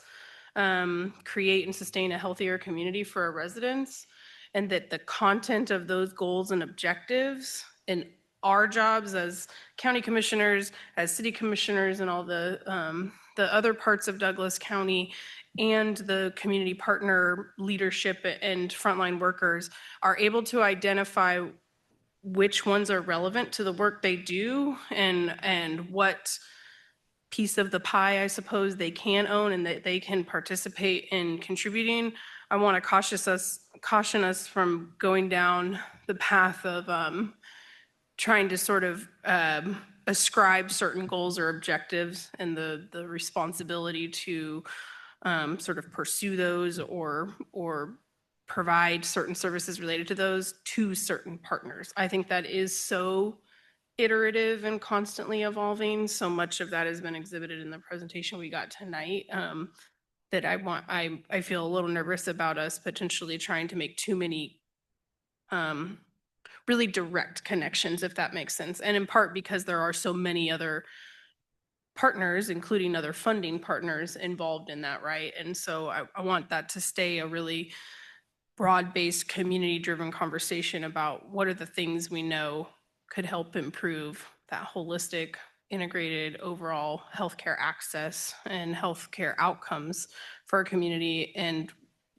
create and sustain a healthier community for our residents, and that the content of those goals and objectives and our jobs as county commissioners, as city commissioners, and all the other parts of Douglas County, and the community partner leadership and frontline workers are able to identify which ones are relevant to the work they do, and what piece of the pie, I suppose, they can own and that they can participate in contributing. I want to caution us from going down the path of trying to sort of ascribe certain goals or objectives and the responsibility to sort of pursue those or provide certain services related to those to certain partners. I think that is so iterative and constantly evolving. So much of that has been exhibited in the presentation we got tonight. That I feel a little nervous about us potentially trying to make too many really direct connections, if that makes sense. And in part because there are so many other partners, including other funding partners involved in that, right? And so I want that to stay a really broad-based, community-driven conversation about what are the things we know could help improve that holistic, integrated overall healthcare access and healthcare outcomes for our community. And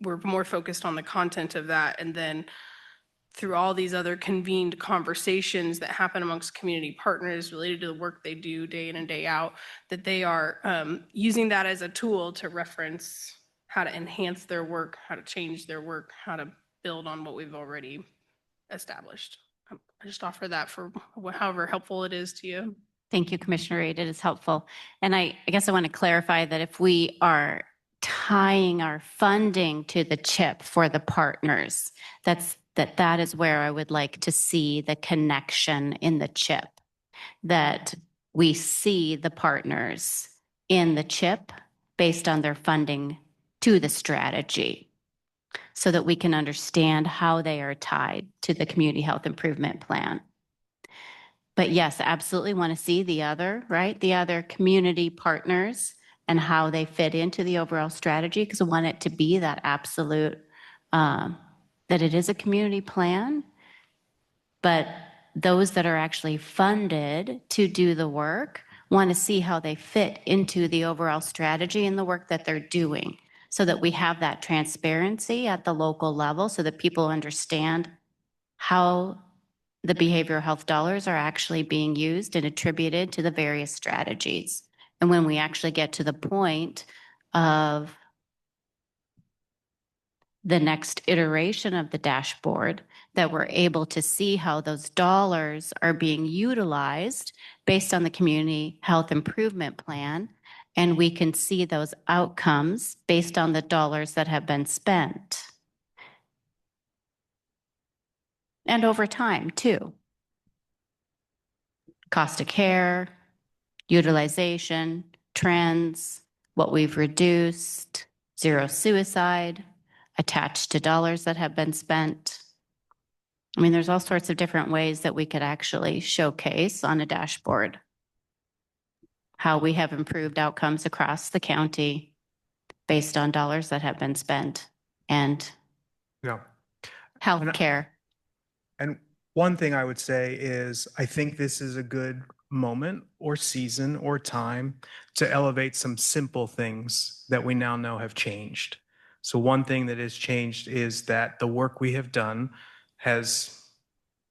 we're more focused on the content of that. And then through all these other convened conversations that happen amongst community partners related to the work they do day in and day out, that they are using that as a tool to reference how to enhance their work, how to change their work, how to build on what we've already established. I just offer that for however helpful it is to you. Thank you, Commissioner Reid. It is helpful. And I guess I want to clarify that if we are tying our funding to the CHIP for the partners, that is where I would like to see the connection in the CHIP, that we see the partners in the CHIP based on their funding to the strategy so that we can understand how they are tied to the community health improvement plan. But yes, absolutely want to see the other, right? The other community partners and how they fit into the overall strategy, because I want it to be that absolute, that it is a community plan, but those that are actually funded to do the work want to see how they fit into the overall strategy and the work that they're doing so that we have that transparency at the local level so that people understand how the behavioral health dollars are actually being used and attributed to the various strategies. And when we actually get to the point of the next iteration of the dashboard, that we're able to see how those dollars are being utilized based on the community health improvement plan. And we can see those outcomes based on the dollars that have been spent. And over time too. Cost of care, utilization, trends, what we've reduced, zero suicide, attached to dollars that have been spent. I mean, there's all sorts of different ways that we could actually showcase on a dashboard how we have improved outcomes across the county based on dollars that have been spent and Yeah. healthcare. And one thing I would say is I think this is a good moment or season or time to elevate some simple things that we now know have changed. So one thing that has changed is that the work we have done has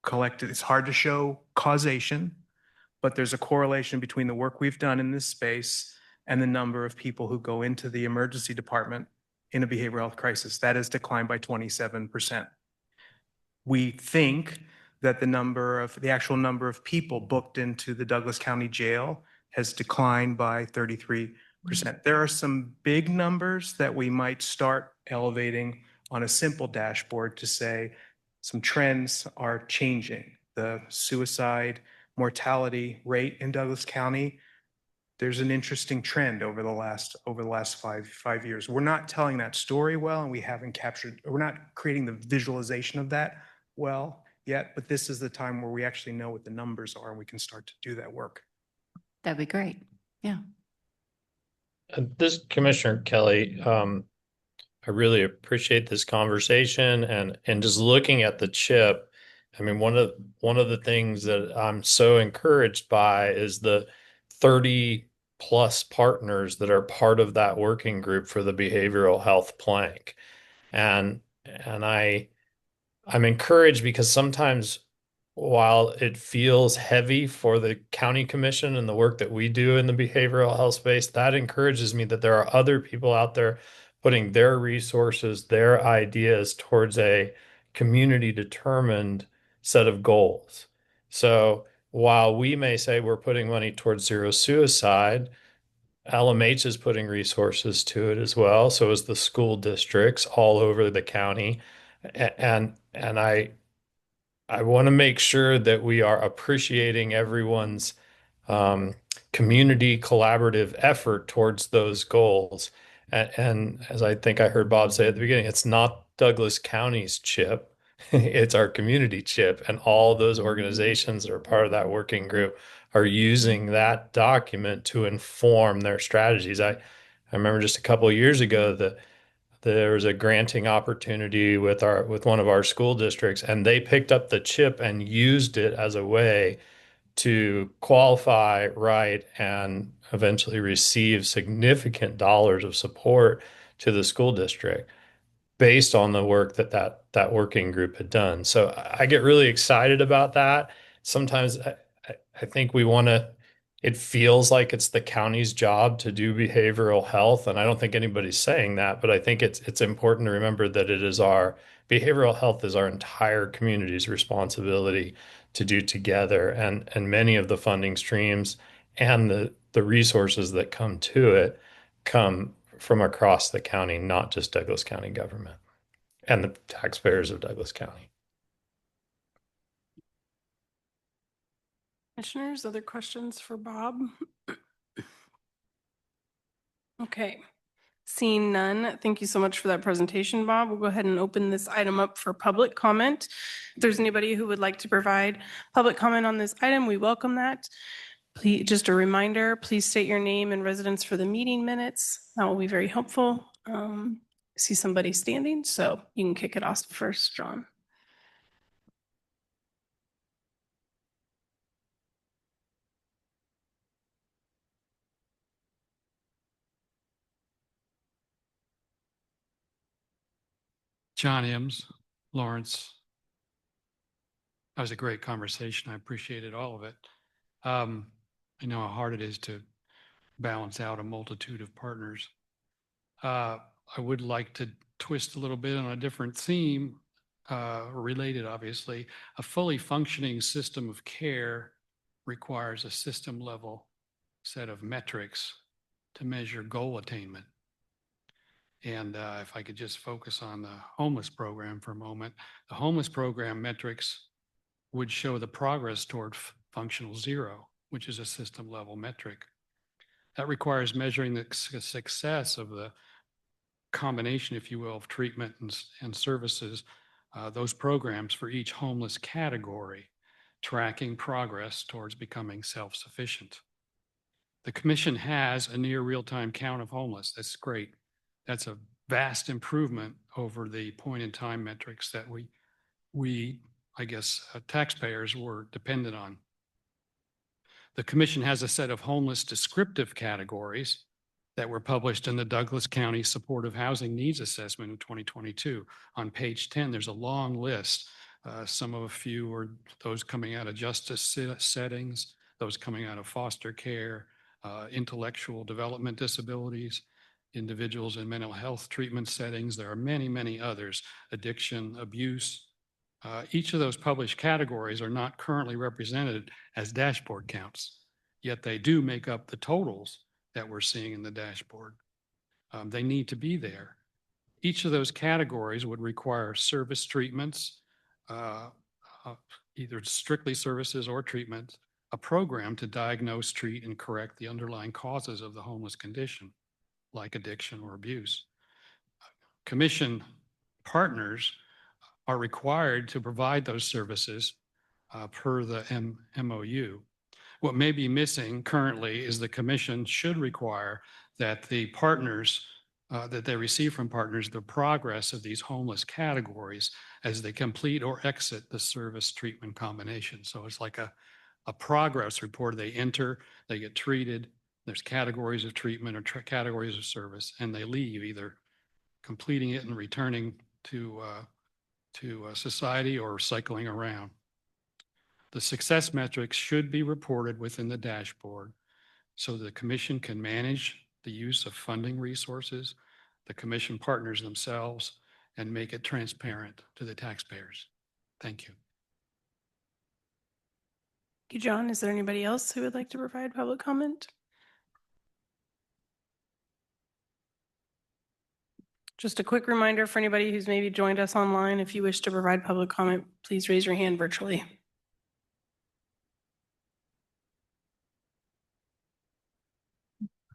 collected, it's hard to show causation, but there's a correlation between the work we've done in this space and the number of people who go into the emergency department in a behavioral health crisis. That has declined by 27%. We think that the actual number of people booked into the Douglas County Jail has declined by 33%. There are some big numbers that we might start elevating on a simple dashboard to say some trends are changing. The suicide mortality rate in Douglas County, there's an interesting trend over the last five years. We're not telling that story well, and we're not creating the visualization of that well yet, but this is the time where we actually know what the numbers are and we can start to do that work. That'd be great. Yeah. This Commissioner Kelly, I really appreciate this conversation and just looking at the CHIP. I mean, one of the things that I'm so encouraged by is the 30 plus partners that are part of that working group for the behavioral health plank. And I'm encouraged because sometimes while it feels heavy for the county commission and the work that we do in the behavioral health space, that encourages me that there are other people out there putting their resources, their ideas towards a community determined set of goals. So while we may say we're putting money towards zero suicide, LMH is putting resources to it as well. So is the school districts all over the county. And I want to make sure that we are appreciating everyone's community collaborative effort towards those goals. And as I think I heard Bob say at the beginning, it's not Douglas County's chip, it's our community chip. And all those organizations that are part of that working group are using that document to inform their strategies. I remember just a couple of years ago that there was a granting opportunity with one of our school districts, and they picked up the chip and used it as a way to qualify, write, and eventually receive significant dollars of support to the school district based on the work that working group had done. So I get really excited about that. Sometimes I think we want to, it feels like it's the county's job to do behavioral health. And I don't think anybody's saying that, but I think it's important to remember that it is our behavioral health is our entire community's responsibility to do together. And many of the funding streams and the resources that come to it come from across the county, not just Douglas County government and the taxpayers of Douglas County. Commissioners, other questions for Bob? Okay, seeing none, thank you so much for that presentation, Bob. We'll go ahead and open this item up for public comment. If there's anybody who would like to provide public comment on this item, we welcome that. Please, just a reminder, please state your name and residence for the meeting minutes. That will be very helpful. I see somebody standing, so you can kick it off first, John. John Ems, Lawrence. That was a great conversation. I appreciated all of it. I know how hard it is to balance out a multitude of partners. I would like to twist a little bit on a different theme, related, obviously. A fully functioning system of care requires a system level set of metrics to measure goal attainment. And if I could just focus on the homeless program for a moment, the homeless program metrics would show the progress toward functional zero, which is a system level metric. That requires measuring the success of the combination, if you will, of treatment and services, those programs for each homeless category, tracking progress towards becoming self-sufficient. The commission has a near real-time count of homeless. That's great. That's a vast improvement over the point-in-time metrics that we, I guess, taxpayers were dependent on. The commission has a set of homeless descriptive categories that were published in the Douglas County Supportive Housing Needs Assessment in 2022. On page 10, there's a long list. Some of a few are those coming out of justice settings, those coming out of foster care, intellectual development disabilities, individuals in mental health treatment settings. There are many, many others, addiction, abuse. Each of those published categories are not currently represented as dashboard counts, yet they do make up the totals that we're seeing in the dashboard. They need to be there. Each of those categories would require service treatments, either strictly services or treatment, a program to diagnose, treat, and correct the underlying causes of the homeless condition, like addiction or abuse. Commission partners are required to provide those services per the MOU. What may be missing currently is the commission should require that the partners, that they receive from partners, the progress of these homeless categories as they complete or exit the service treatment combination. So it's like a progress report. They enter, they get treated, there's categories of treatment or categories of service, and they leave either completing it and returning to society or cycling around. The success metrics should be reported within the dashboard so the commission can manage the use of funding resources, the commission partners themselves, and make it transparent to the taxpayers. Thank you. Thank you, John. Is there anybody else who would like to provide public comment? Just a quick reminder for anybody who's maybe joined us online, if you wish to provide public comment, please raise your hand virtually.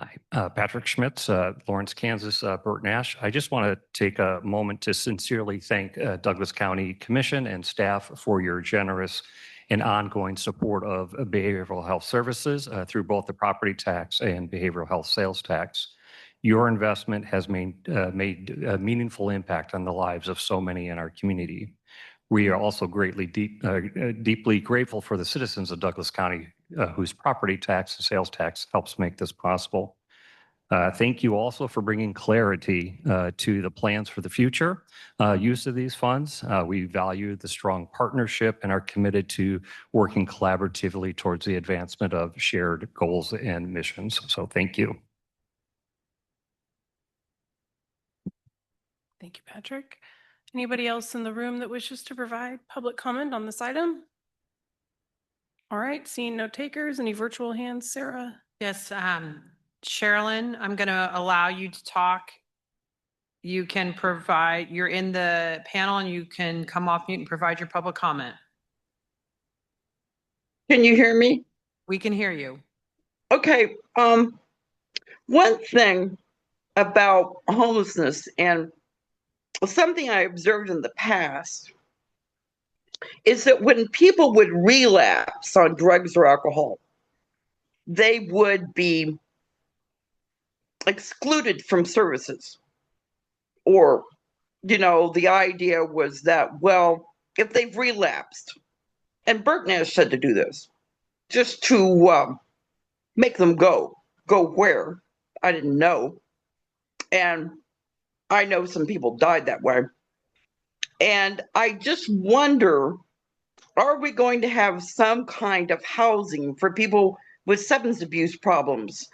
Hi, Patrick Schmitz, Lawrence, Kansas, Burt Nash. I just want to take a moment to sincerely thank Douglas County Commission and staff for your generous and ongoing support of behavioral health services through both the property tax and behavioral health sales tax. Your investment has made a meaningful impact on the lives of so many in our community. We are also deeply grateful for the citizens of Douglas County whose property tax and sales tax helps make this possible. Thank you also for bringing clarity to the plans for the future use of these funds. We value the strong partnership and are committed to working collaboratively towards the advancement of shared goals and missions. So thank you. Thank you, Patrick. Anybody else in the room that wishes to provide public comment on this item? All right, seeing no takers, any virtual hands, Sarah? Yes, Sherilyn, I'm going to allow you to talk. You can provide, you're in the panel and you can come off mute and provide your public comment. Can you hear me? We can hear you. Okay, one thing about homelessness and something I observed in the past is that when people would relapse on drugs or alcohol, they would be excluded from services. Or, you know, the idea was that, well, if they've relapsed, and Burt Nash said to do this, just to make them go where? I didn't know. And I know some people died that way. And I just wonder, are we going to have some kind of housing for people with substance abuse problems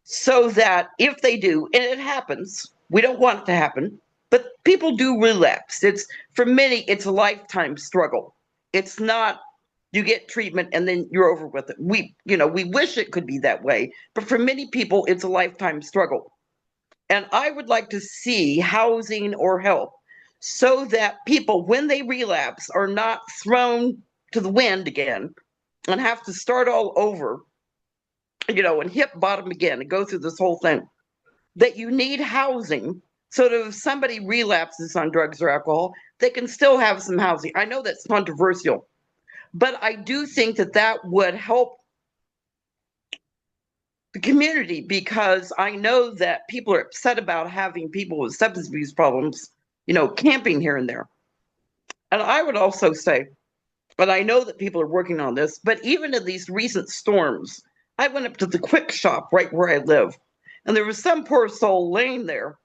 so that if they do, and it happens, we don't want it to happen, but people do relapse. It's, for many, it's a lifetime struggle. It's not, you get treatment and then you're over with it. We wish it could be that way, but for many people, it's a lifetime struggle. And I would like to see housing or help so that people, when they relapse, are not thrown to the wind again and have to start all over, and hit bottom again and go through this whole thing. That you need housing so that if somebody relapses on drugs or alcohol, they can still have some housing. I know that's controversial, but I do think that that would help the community, because I know that people are upset about having people with substance abuse problems, camping here and there. And I would also say, but I know that people are working on this, but even in these recent storms, I went up to the Quick Shop right where I live, and there was some poor soul laying there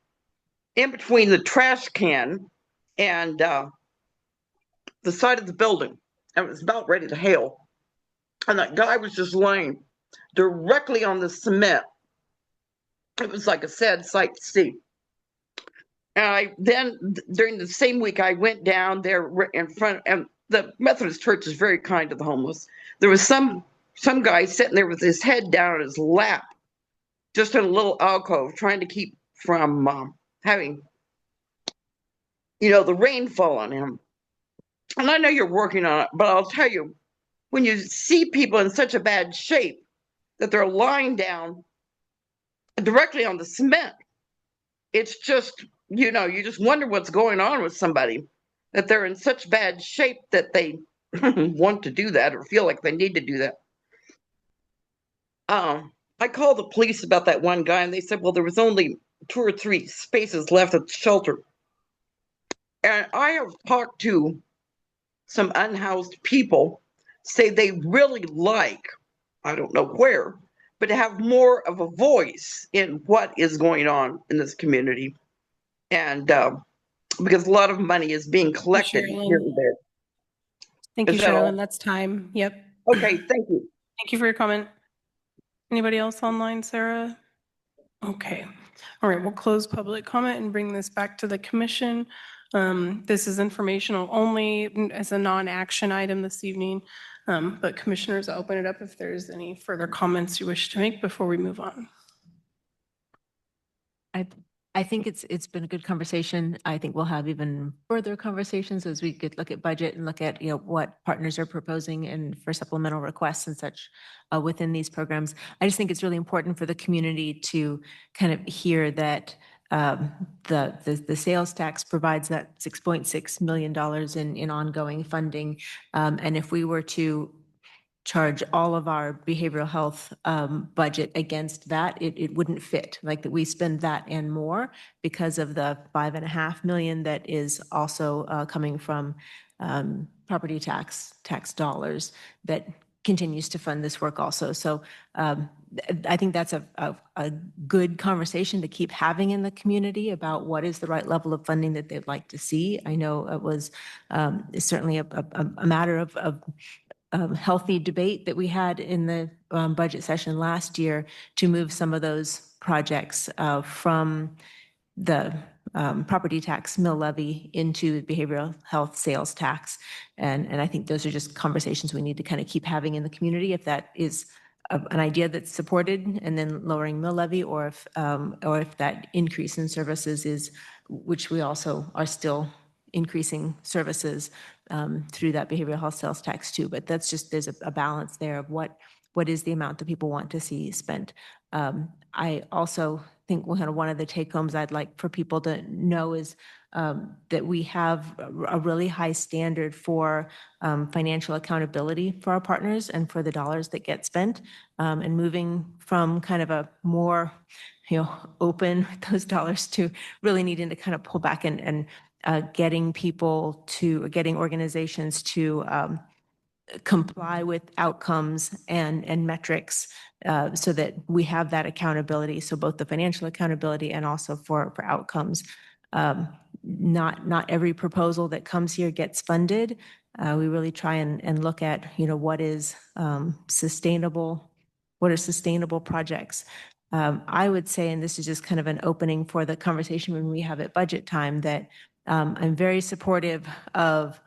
in between the trash can and the side of the building, and it was about ready to hail. And that guy was just laying directly on the cement. It was like a sad sight to see. And during the same week, I went down there in front, and the Methodist Church is very kind to the homeless. There was some guy sitting there with his head down on his lap, just in a little alcove, trying to keep from having, the rain fall on him. And I know you're working on it, but I'll tell you, when you see people in such a bad shape that they're lying down directly on the cement, it's just, you just wonder what's going on with somebody, that they're in such bad shape that they want to do that or feel like they need to do that. I called the police about that one guy, and they said, well, there was only 2 or 3 spaces left at the shelter. And I have talked to some unhoused people, say they really like, I don't know where, but to have more of a voice in what is going on in this community. And because a lot of money is being collected here and there. Thank you, Sherilyn. That's time. Yep. Okay, thank you. Thank you for your comment. Anybody else online, Sarah? Okay. All right, we'll close public comment and bring this back to the commission. This is informational only as a non-action item this evening, but commissioners, I'll open it up if there's any further comments you wish to make before we move on. I I think it's been a good conversation. I think we'll have even further conversations as we could look at budget and look at, what partners are proposing and for supplemental requests and such within these programs. I just think it's really important for the community to kind of hear that the sales tax provides that $6.6 million in ongoing funding. And if we were to charge all of our behavioral health budget against that, it wouldn't fit. Like that we spend that and more because of the $5.5 million that is also coming from property tax dollars that continues to fund this work also. So I think that's a good conversation to keep having in the community about what is the right level of funding that they'd like to see. I know it was certainly a matter of healthy debate that we had in the budget session last year to move some of those projects from the property tax mill levy into behavioral health sales tax. And I think those are just conversations we need to kind of keep having in the community, if that is an idea that's supported, and then lowering mill levy, or if that increase in services is, which we also are still increasing services through that behavioral health sales tax too. But that's just, there's a balance there of what is the amount that people want to see spent. I also think one of the take homes I'd like for people to know is that we have a really high standard for financial accountability for our partners and for the dollars that get spent, and moving from kind of a more, open with those dollars to really needing to kind of pull back and getting organizations to comply with outcomes and metrics so that we have that accountability. So both the financial accountability and also for outcomes. Not every proposal that comes here gets funded. We really try and look at, what is sustainable, what are sustainable projects. I would say, and this is just kind of an opening for the conversation when we have at budget time, that I'm very supportive of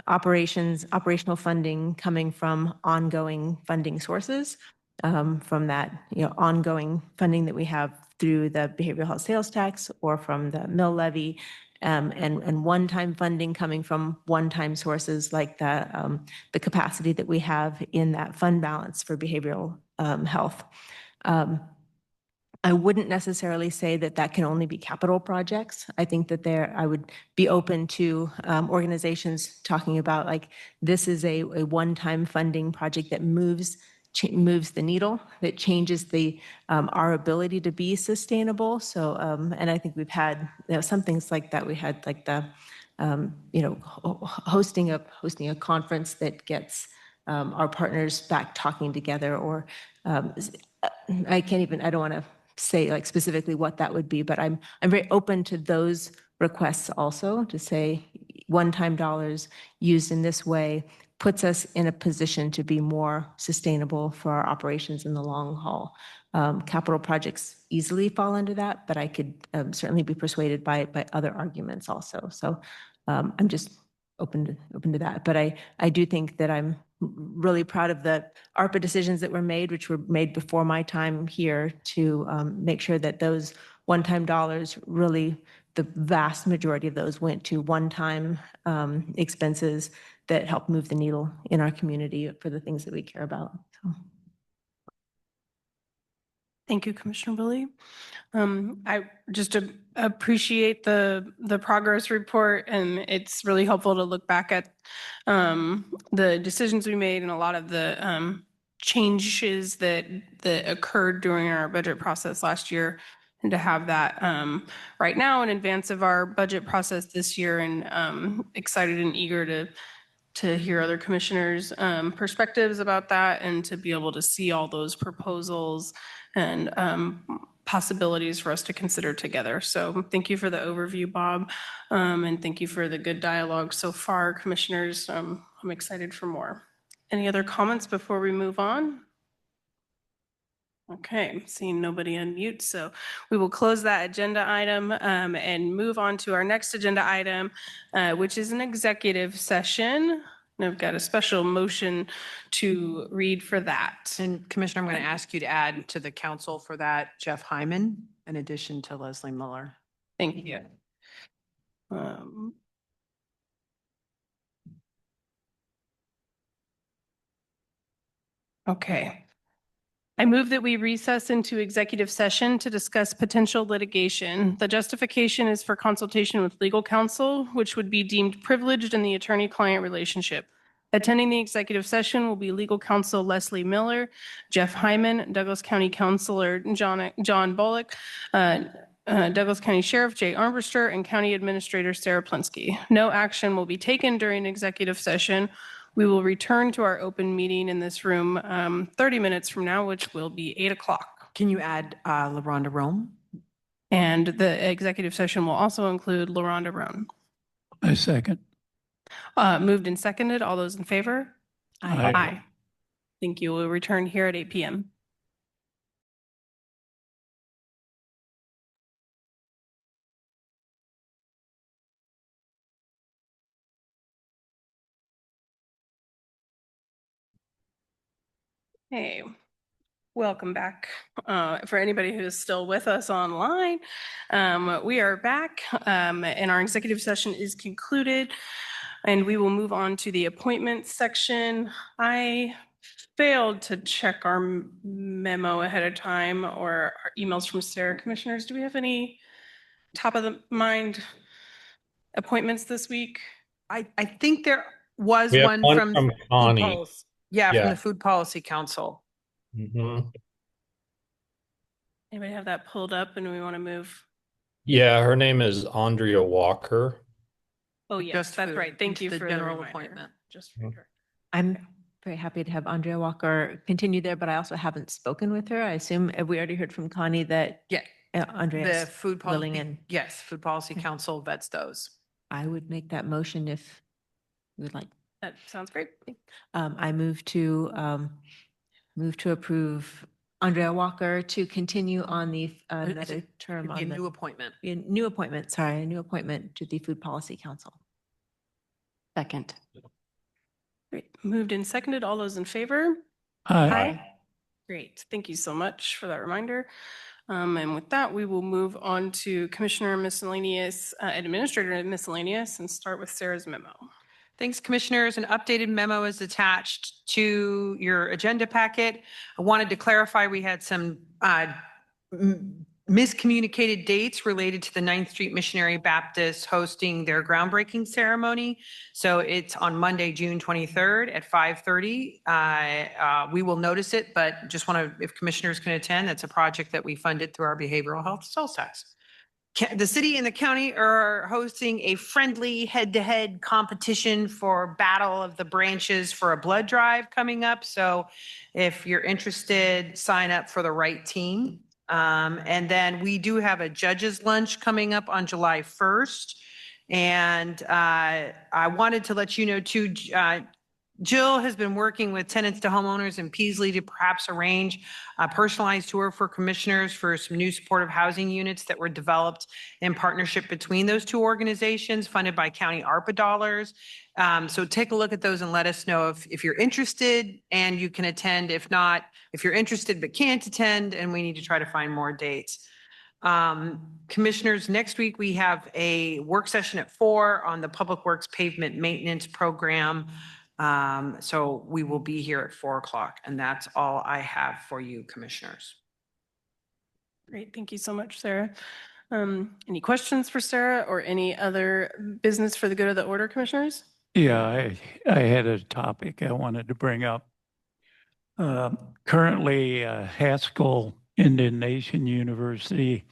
operational funding coming from ongoing funding sources, from that, ongoing funding that we have through the behavioral health sales tax or from the mill levy, and one-time funding coming from one-time sources like the capacity that we have in that fund balance for behavioral health. I wouldn't necessarily say that can only be capital projects. I think that I would be open to organizations talking about, like, this is a one-time funding project that moves the needle, that changes our ability to be sustainable. So, and I think we've had some things like that. We had like the, hosting a conference that gets our partners back talking together, or I don't want to say like specifically what that would be, but I'm very open to those requests also, to say one-time dollars used in this way puts us in a position to be more sustainable for our operations in the long haul. Capital projects easily fall under that, but I could certainly be persuaded by other arguments also. So I'm just open to that. But I do think that I'm really proud of the ARPA decisions that were made, which were made before my time here, to make sure that those one-time dollars, really the vast majority of those went to one-time expenses that help move the needle in our community for the things that we care about. So. Thank you, Commissioner Willie. I just appreciate the progress report, and it's really helpful to look back at the decisions we made and a lot of the changes that occurred during our budget process last year, and to have that right now in advance of our budget process this year, and excited and eager to hear other commissioners' perspectives about that, and to be able to see all those proposals and possibilities for us to consider together. So thank you for the overview, Bob, and thank you for the good dialogue so far, commissioners. I'm excited for more. Any other comments before we move on? Okay, seeing nobody unmute, so we will close that agenda item and move on to our next agenda item, which is an executive session. And I've got a special motion to read for that. And Commissioner, I'm going to ask you to add to the council for that Jeff Hyman in addition to Leslie Miller. Thank you. Um, Okay. I move that we recess into executive session to discuss potential litigation. The justification is for consultation with legal counsel, which would be deemed privileged in the attorney-client relationship. Attending the executive session will be legal counsel Leslie Miller, Jeff Hyman, Douglas County Counselor John Bullock, Douglas County Sheriff Jay Armbruster, and County Administrator Sarah Plinsky. No action will be taken during executive session. We will return to our open meeting in this room 30 minutes from now, which will be 8 o'clock. Can you add LaRonda Rome? And the executive session will also include LaRonda Roan. I second. Moved and seconded. All those in favor? Aye. Thank you. We'll return here at 8 p.m. Hey, welcome back. For anybody who is still with us online, we are back and our executive session is concluded and we will move on to the appointments section. I failed to check our memo ahead of time or our emails from Sarah. Commissioners, do we have any top of the mind appointments this week? I think there was We have one one from from Food Connie. Policy. Yeah, from Yeah. the Food Policy Council. Mhm. Anybody have that pulled up and we want to move? Yeah, her name is Andrea Walker. Oh, yes, Just that's food. right. Thank It's you the for the general reminder. appointment. Just for sure. I'm very happy to have Andrea Walker continue there, but I also haven't spoken with her. I assume we already heard from Connie that Yeah. Andrea The is Food willing Policy, and yes, Food Policy Council vets those. I would make that motion if you would like. That sounds great. I move to approve Andrea Walker to continue on the another term Could be on a new the appointment. a new appointment, sorry, a new appointment to the Food Policy Council. Second. Great. Moved and seconded. All those in favor? Aye. Great. Thank you so much for that reminder. And with that, we will move on to Commissioner Miscellaneous, Administrator Miscellaneous, and start with Sarah's memo. Thanks, Commissioners. An updated memo is attached to your agenda packet. I wanted to clarify, we had some miscommunicated dates related to the 9th Street Missionary Baptist hosting their groundbreaking ceremony. So it's on Monday, June 23rd at 5:30. We will notice it, but just want to, if commissioners can attend, that's a project that we funded through our behavioral health sales tax. The city and the county are hosting a friendly head-to-head competition for Battle of the Branches for a blood drive coming up. So if you're interested, sign up for the right team. And then we do have a judges lunch coming up on July 1st. And I wanted to let you know too, Jill has been working with tenants to homeowners in Peasley to perhaps arrange a personalized tour for commissioners for some new supportive housing units that were developed in partnership between those two organizations funded by county ARPA dollars. So take a look at those and let us know if you're interested and you can attend. If not, if you're interested but can't attend, and we need to try to find more dates. Commissioners, next week we have a work session at 4 on the Public Works Pavement Maintenance Program. So we will be here at 4 o'clock, and that's all I have for you, commissioners. Great. Thank you so much, Sarah. Any questions for Sarah or any other business for the good of the order, commissioners? Yeah, I had a topic I wanted to bring up. Currently, Haskell Indian Nation University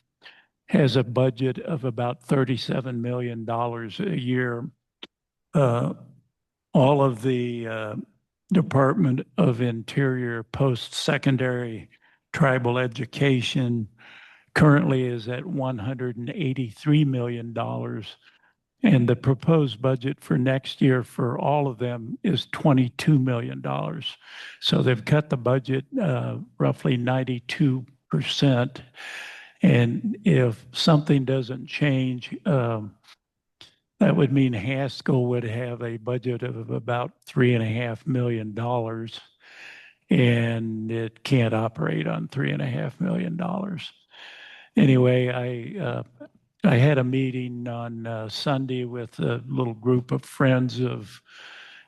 has a budget of about $37 million a year. All of the Department of Interior post-secondary tribal education currently is at $183 million. And the proposed budget for next year for all of them is $22 million. So they've cut the budget roughly 92%. And if something doesn't change, that would mean Haskell would have a budget of about $3.5 million, and it can't operate on $3.5 million. Anyway, I had a meeting on Sunday with a little group of friends of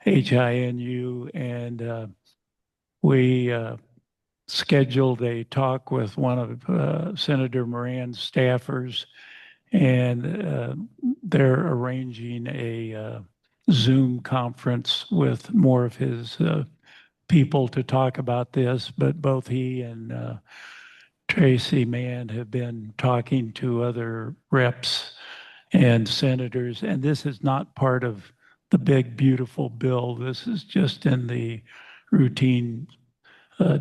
HINU, and we scheduled a talk with one of Senator Moran's staffers, and they're arranging a Zoom conference with more of his people to talk about this. But both he and Tracy Mann have been talking to other reps and senators, and this is not part of the big, beautiful bill. This is just in the routine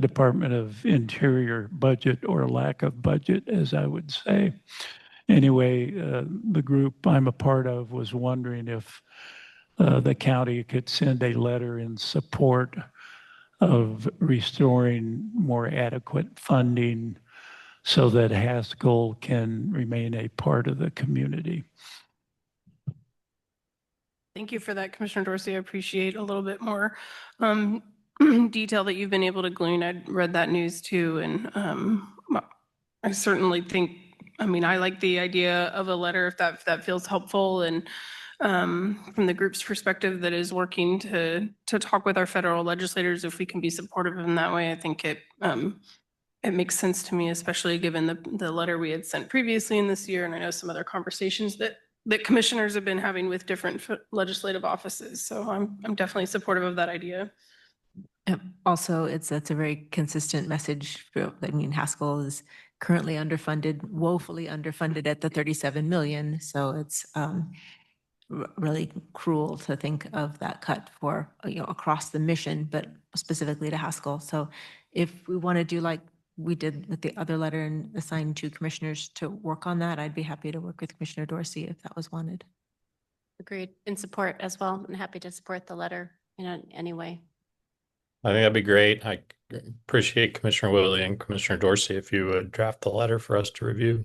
Department of Interior budget, or lack of budget, as I would say. Anyway, the group I'm a part of was wondering if the county could send a letter in support of restoring more adequate funding so that Haskell can remain a part of the community. Thank you for that, Commissioner Dorsey. I appreciate a little bit more detail that you've been able to glean. I read that news too, and I certainly think, I mean, I like the idea of a letter if that feels helpful, and from the group's perspective that is working to talk with our federal legislators, if we can be supportive in that way, I think it makes sense to me, especially given the letter we had sent previously in this year, and I know some other conversations that commissioners have been having with different legislative offices. So I'm definitely supportive of that idea. Also, that's a very consistent message. I mean, Haskell is currently underfunded, woefully underfunded at the 37 million. So it's really cruel to think of that cut for, across the mission, but specifically to Haskell. So if we want to do like we did with the other letter and assign 2 commissioners to work on that, I'd be happy to work with Commissioner Dorsey if that was wanted. Agreed. In support as well. I'm happy to support the letter in any way. I think that'd be great. I appreciate Commissioner Willie and Commissioner Dorsey if you would draft the letter for us to review.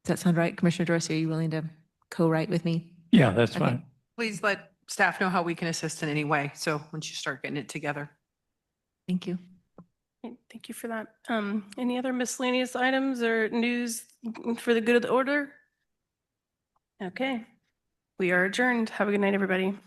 Does that sound right, Commissioner Dorsey? Are you willing to co-write with me? Yeah, that's Okay. fine. Please let staff know how we can assist in any way. So once you start getting it together. Thank you. Thank you for that. Any other miscellaneous items or news for the good of the order? Okay. We are adjourned. Have a good night, everybody.